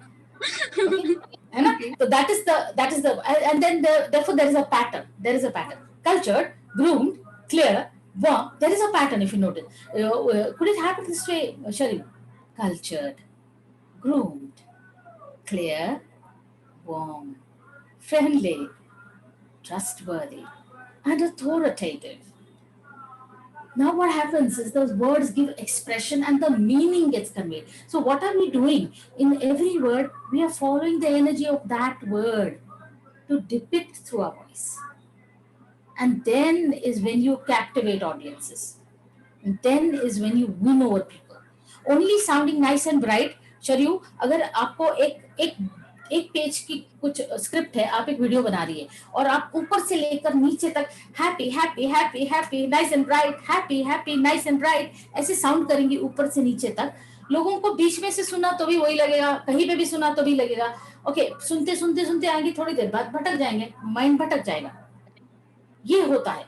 Speaker 1: Okay? है ना? So that is the and then therefore there is a pattern. Cultured, groomed, clear, Warm. There is a pattern if you notice. Could it happen this way, Sharif? Cultured, groomed, clear, warm, friendly, trustworthy, and authoritative. Now what happens is those words give expression and the meaning gets conveyed. So what are we doing? In every word, we are following the energy of that word to depict through our voice. And then is when you captivate audiences. And then is when you win over people. Only sounding nice and bright, Sharayu, अगर आपको एक page की कुछ script है, आप एक video बना रही है और आप ऊपर से लेकर नीचे तक happy happy happy happy nice and bright, happy happy nice and bright ऐसे साउंड करेंगी ऊपर से नीचे तक, लोगों को बीच में से सुना तो भी वही लगेगा, कहीं पे भी सुना तो भी लगेगा. ओके, सुनते सुनते सुनते आएंगे, थोड़ी देर बाद भटक जाएंगे, माइंड भटक जाएगा. ये होता है.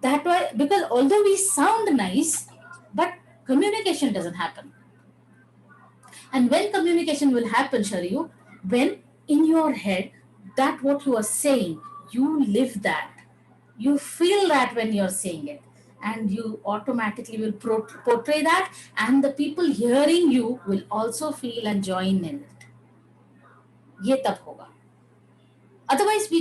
Speaker 1: That why, because although we sound nice, but communication doesn't happen. And when communication will happen, Shariyu, when in your head, that what you are saying, you live that. You feel that when you're saying it. And you automatically will portray that, and the people hearing you will also feel and join in it. ये तब होगा. Otherwise, we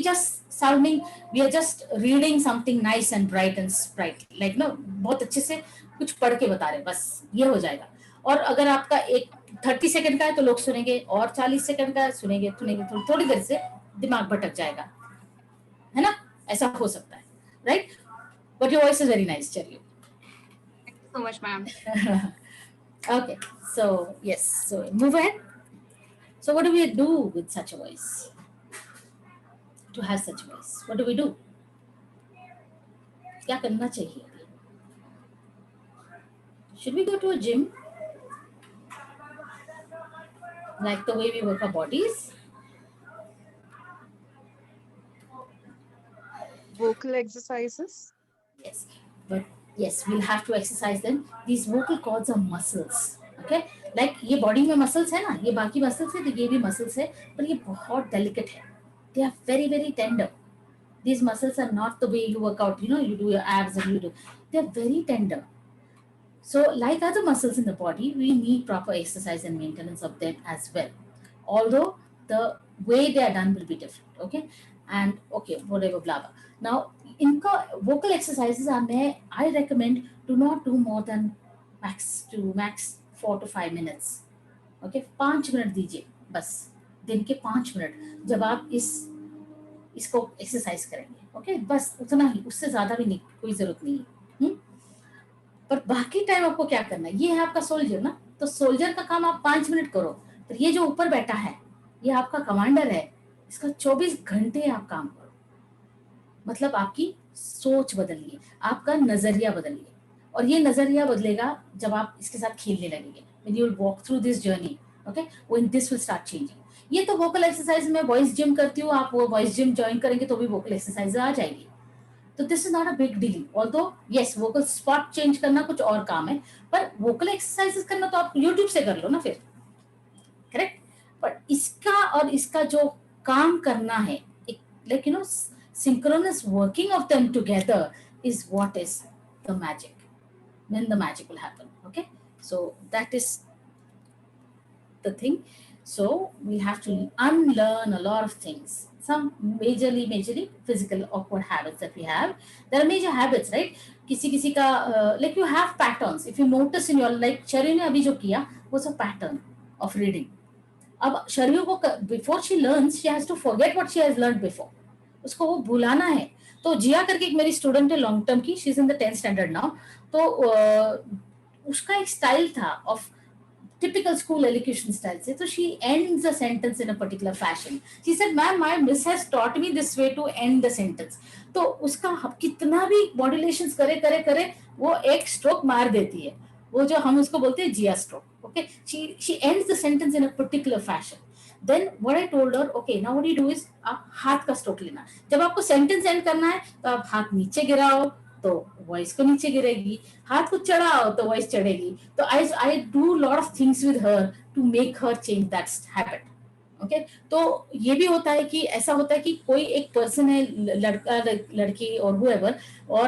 Speaker 1: are just reading something nice and bright and sprightly. Like, no, बहुत अच्छे से कुछ पढ़ के बता रहे, बस ये हो जाएगा. और अगर आपका एक 30 सेकंड का है तो लोग सुनेंगे, और 40 सेकंड का सुनेंगे, थोड़ी देर से दिमाग भटक जाएगा, है ना? ऐसा हो सकता है, right? But your voice is very nice, Charyu.
Speaker 8: Thank you so much, ma'am.
Speaker 1: Okay, so yes, so move ahead. So what do we do with such a voice? To have such voice, what do we do? क्या करना चाहिए? Should we go to a gym? Like the way we work our bodies?
Speaker 7: Vocal exercises?
Speaker 1: Yes, but yes, we'll have to exercise them. These vocal cords are muscles. Okay, like ये body में muscles है ना, ये बाकी muscles है, तो ये भी muscles है, पर ये बहुत delicate है. They are very, very tender. These muscles are not the way you work out, you do your abs and you do. They're very tender. So like other muscles in the body, we need proper exercise and maintenance of them as well. Although the way they are done will be different, okay? And okay, whatever, blah, blah. Now, in vocal exercises, I recommend do not do more than max 4 to 5 minutes. Okay, 5 minute दीजिए बस, दिन के 5 minute जब आप इसको exercise करेंगे. Okay, बस उतना ही, उससे ज्यादा भी नहीं, कोई जरूरत नहीं है. पर बाकी टाइम आपको क्या करना है? ये है आपका सोल्जर ना, तो सोल्जर का काम आप 5 मिनट करो. पर ये जो ऊपर बैठा है, ये आपका कमांडर है, इसका 24 घंटे आप काम करो. मतलब आपकी सोच बदलिए, आपका नजरिया बदलिए, और ये नजरिया बदलेगा जब आप इसके साथ खेलने लगेंगे. When you will walk through this journey, okay, when this will start changing. ये तो वोकल एक्सरसाइज में वॉइस जिम करती हूँ, आप वो वॉइस जिम ज्वाइन करेंगे तो भी वोकल एक्सरसाइज आ जाएगी. तो this is not a big deal. Although yes, vocal spot change करना कुछ और काम है, पर वोकल एक्सरसाइजेस करना तो आप यूट्यूब से कर लो ना फिर, करेक्ट. बट इसका और इसका जो काम करना है, like synchronous working of them together is what is the magic, when the magic will happen. Okay, so that is the thing. So we have to unlearn a lot of things, some majorly physical awkward habits that we have. There are major habits, right? किसी का like you have patterns. If you notice in your, like शरीर ने अभी जो किया was a pattern of reading. अब शरीर को before she learns, she has to forget what she has learned before. उसको वो भुलाना है. तो जिया करके एक मेरी स्टूडेंट है लॉन्ग टर्म की, she is in the 10th standard now. तो उसका एक स्टाइल था of typical school elocution style से. तो she ends the sentence in a particular fashion. She said ma'am, my miss has taught me this way to end the sentence. तो उसका कितना भी मॉड्यूलेशंस करे वो एक स्ट्रोक मार देती है, वो जो हम उसको बोलते हैं जिया stroke. Okay, she ends the sentence in a particular fashion. Then what I told her, okay, now what you do is आप हाथ का स्ट्रोक लेना. जब आपको सेंटेंस एंड करना है तो आप हाथ नीचे गिराओ तो वॉइस को नीचे गिरेगी, हाथ को चढ़ाओ तो वॉइस चढ़ेगी. तो I do lot of things with her to make her change that habit. Okay तो ये भी होता है कि ऐसा होता है कि कोई एक पर्सन है, लड़का लड़की और whoever or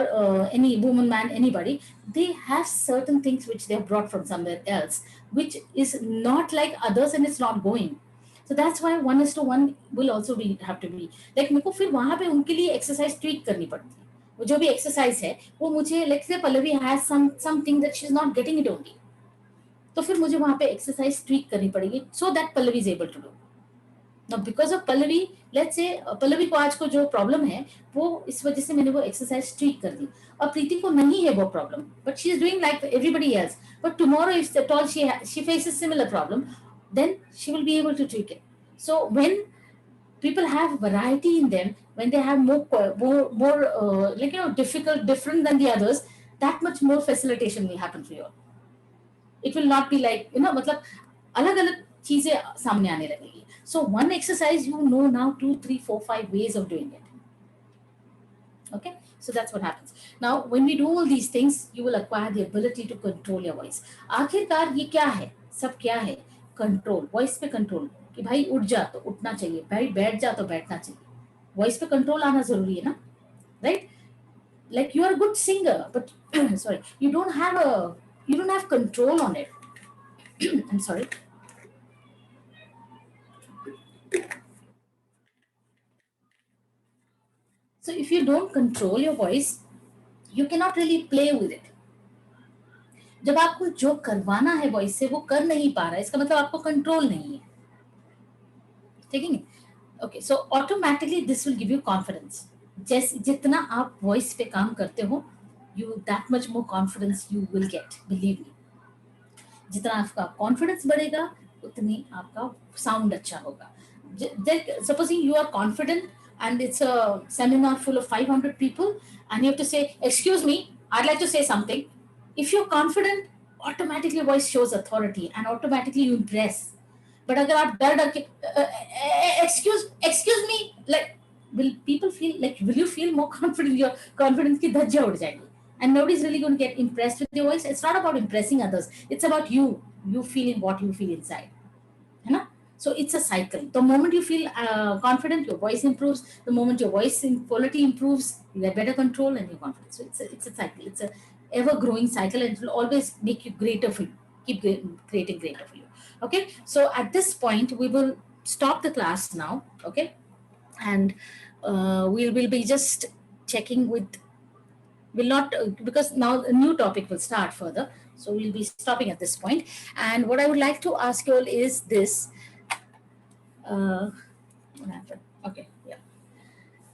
Speaker 1: any woman man anybody, they have certain things which they have brought from somewhere else which is not like others and it's not going. So that's why 1:1 will also be have to be like मेरे को फिर वहां पे उनके लिए exercise tweak करनी पड़ती है. वो जो भी एक्सरसाइज है वो मुझे let's say Pallavi has something that she is not getting it only, तो फिर मुझे वहां पे एक्सरसाइज ट्वीक करनी पड़ेगी so that Pallavi is able to do. Now because of Pallavi, let's say Pallavi को आज को जो प्रॉब्लम है वो इस वजह से मैंने वो एक्सरसाइज ट्वीक कर दी, और प्रीति को नहीं है वो problem but she is doing like everybody else, but tomorrow if at all she faces similar problem, then she will be able to tweak it. So when people have variety in them, when they have more like difficult, different than the others, that much more facilitation will happen for you all. It will not be like मतलब अलग अलग चीजें सामने आने लगेगी. So one exercise, you know now 2, 3, 4, 5 ways of doing it. Okay, so that's what happens. Now when we do all these things, you will acquire the ability to control your voice. आखिरकार ये क्या है, सब क्या है, control, voice पे control, कि भाई उठ जा तो उठना चाहिए, भाई बैठ जा तो बैठना चाहिए. वॉइस पे कंट्रोल आना जरूरी है ना, right? Like you are a good singer, but sorry, you don't have control on it. I'm sorry. So if you don't control your voice, you cannot really play with it. जब आपको जो करवाना है voice से वो कर नहीं पा रहा है, इसका मतलब आपको कंट्रोल नहीं है. ठीक है? Okay, so automatically this will give you confidence. जैसे जितना आप वॉइस पे काम करते हो, you that much more confidence you will get, believe me. जितना आपका कॉन्फिडेंस बढ़ेगा उतनी आपका साउंड अच्छा होगा. Supposing you are confident and it's a seminar full of 500 people and you have to say, excuse me, I'd like to say something. If you're confident, automatically voice shows authority and automatically you impress. But अगर आप डर के excuse me, like will people feel like, will you feel more confident? Your confidence की धज्जियां उड़ जाएगी and nobody's really going to get impressed with your voice. It's not about impressing others, it's about you feeling what you feel inside, है ना? So it's a cycle. The moment you feel confident, your voice improves. The moment your voice quality improves, you have better control and your confidence. So it's a cycle. It's a ever growing cycle, and it will always make you greater for you. Keep creating greater for you. Okay. So at this point, we will stop the class now. Okay, and we will be just checking with. Will not because now a new topic will start further. So we'll be stopping at this point. And what I would like to ask you all is this. What happened? Okay, yeah.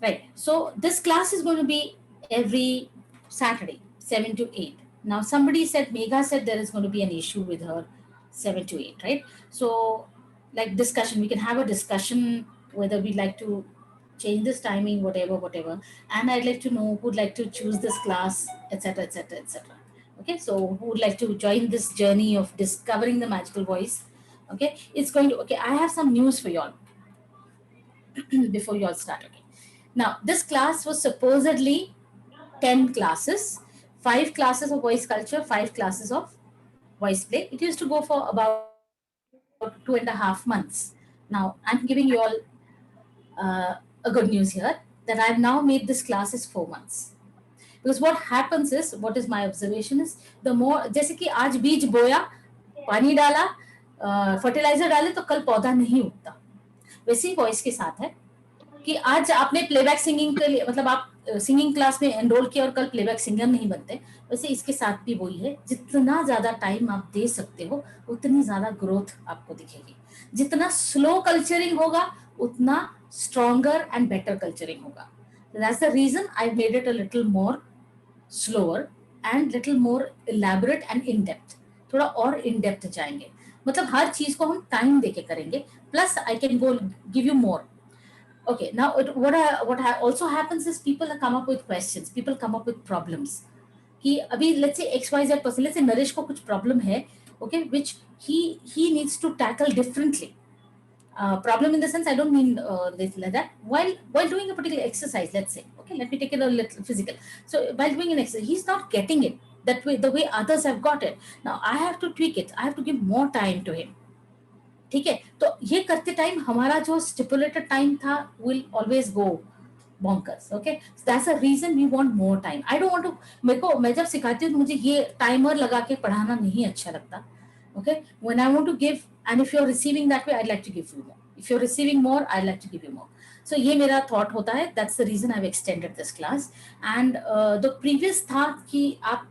Speaker 1: Right. So this class is going to be every Saturday, 7 to 8. Now somebody said, Megha said there is going to be an issue with her 7 to 8, right? So like discussion, we can have a discussion whether we'd like to change this timing, whatever. And I'd like to know who'd like to choose this class, etc., etc., etc. Okay, so who would like to join this journey of discovering the magical voice? Okay, it's going to, okay, I have some news for you all before you all start. Okay, now this class was supposedly 10 classes, 5 classes of voice culture, 5 classes of voice play. It used to go for about 2.5 months. Now I'm giving you all a good news here that I've now made this class is 4 months. Because what happens is, what is my observation is, the more, जैसे कि आज बीज बोया, पानी डाला, fertiliser डाले तो कल पौधा नहीं उगता, वैसे ही वॉइस के साथ है कि आज आपने प्लेबैक सिंगिंग के लिए मतलब आप सिंगिंग क्लास में एनरोल किया और कल प्लेबैक सिंगर नहीं बनते, वैसे इसके साथ भी वही है. जितना ज्यादा टाइम आप दे सकते हो उतनी ज्यादा ग्रोथ आपको दिखेगी. जितना स्लो कल्चरिंग होगा उतना स्ट्रॉन्गर एंड बेटर कल्चरिंग होगा. That's the reason I made it a little more slower and little more elaborate and in depth. थोड़ा और in depth जाएंगे, मतलब हर चीज को हम टाइम देके करेंगे. Plus I can go give you more. Okay, now what also happens is people come up with questions, people come up with problems. कि अभी let's say XYZ person, let's say Naresh को कुछ problem है, okay, which he needs to tackle differently. Problem in the sense, I don't mean this like that. While doing a particular exercise, let's say, okay, let me take it a little physical. So while doing an exercise, he's not getting it that way, the way others have got it. Now I have to tweak it. I have to give more time to him. ठीक है, तो ये करते time हमारा जो stipulated time था will always go bonkers. Okay, so that's the reason we want more time. I don't want to, मेरे को, मैं जब सिखाती हूँ तो मुझे ये टाइमर लगा के पढ़ाना नहीं अच्छा लगता. Okay, when I want to give, and if you're receiving that way, I'd like to give you more. If you're receiving more, I'd like to give you more. So ये मेरा thought होता है. That's the reason I've extended this class. And the previous था कि आप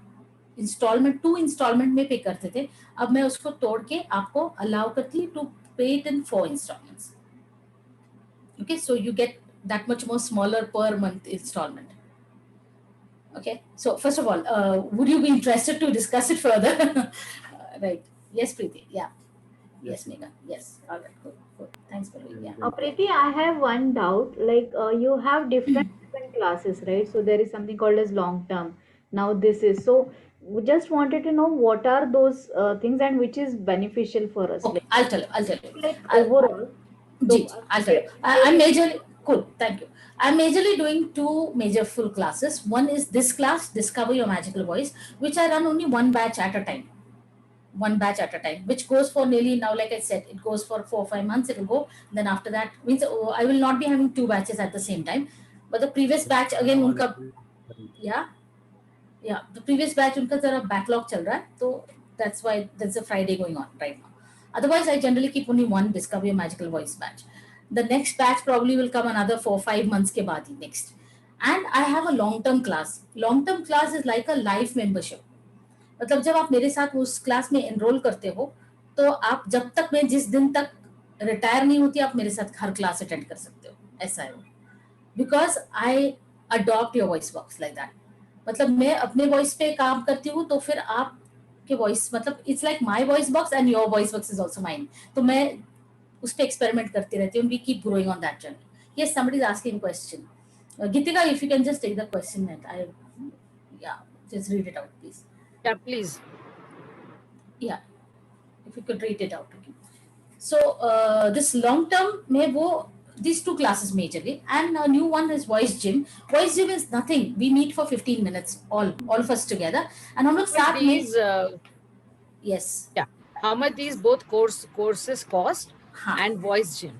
Speaker 1: instalment 2 instalment में पे करते थे, अब मैं उसको तोड़ के आपको अलाउ करती हूँ to pay it in 4 instalments. Okay, so you get that much more smaller per month installment. Okay, so first of all, would you be interested to discuss it further? Right. Yes, Preeti. Yeah. Yes, Megha. Yes. All right. Good. Good. Thanks, Parvi. Yeah.
Speaker 2: Preeti, I have one doubt. Like, you have different classes, right? So there is something called as long term. Now this is so. We just wanted to know what are those things and which is beneficial for us.
Speaker 1: Okay, I'll tell you.
Speaker 2: Like overall.
Speaker 1: I'll tell you. I'm majorly cool. Thank you. I'm majorly doing 2 major full classes. One is this class, Discover Your Magical Voice, which I run only one batch at a time. One batch at a time, which goes for nearly, now like I said, it goes for 4 or 5 months. It will go. Then after that, means I will not be having 2 batches at the same time. But the previous batch again, unka, yeah, the previous batch unka zara backlog chal raha hai, so that's why there's a Friday going on right now. Otherwise, I generally keep only one Discover Your Magical Voice batch. The next batch probably will come another 4 or 5 months ke baad hi next. And I have a long-term class. Long-term class is like a life membership. मतलब जब आप मेरे साथ उस class में enrol करते हो तो आप जब तक मैं जिस दिन तक रिटायर नहीं होती आप मेरे साथ हर क्लास अटेंड कर सकते हो. ऐसा है, because I adopt your voice box like that. मतलब मैं अपने वॉइस पे काम करती हूँ तो फिर आप के वॉइस, मतलब it's like my voice box and your voice box is also mine. तो मैं उस पे एक्सपेरिमेंट करती रहती हूँ. We keep growing on that journey. Yes, somebody is asking question. Gitika, if you can just take the question and just read it out, please.
Speaker 3: Yeah, please.
Speaker 1: Yeah, if you could read it out. Okay. So this long term में वो these 2 classes majorly, and a new one is voice gym. Voice gym is nothing. We meet for 15 minutes, all of us together, and हम लोग साथ में. Yes.
Speaker 3: Yeah. How much these both courses cost? And voice gym?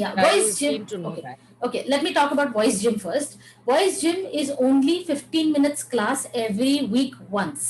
Speaker 1: Yeah, voice gym.
Speaker 3: To know
Speaker 1: okay.
Speaker 3: that.
Speaker 1: Okay, let me talk about voice gym first. Voice gym is only 15 minutes class every week once.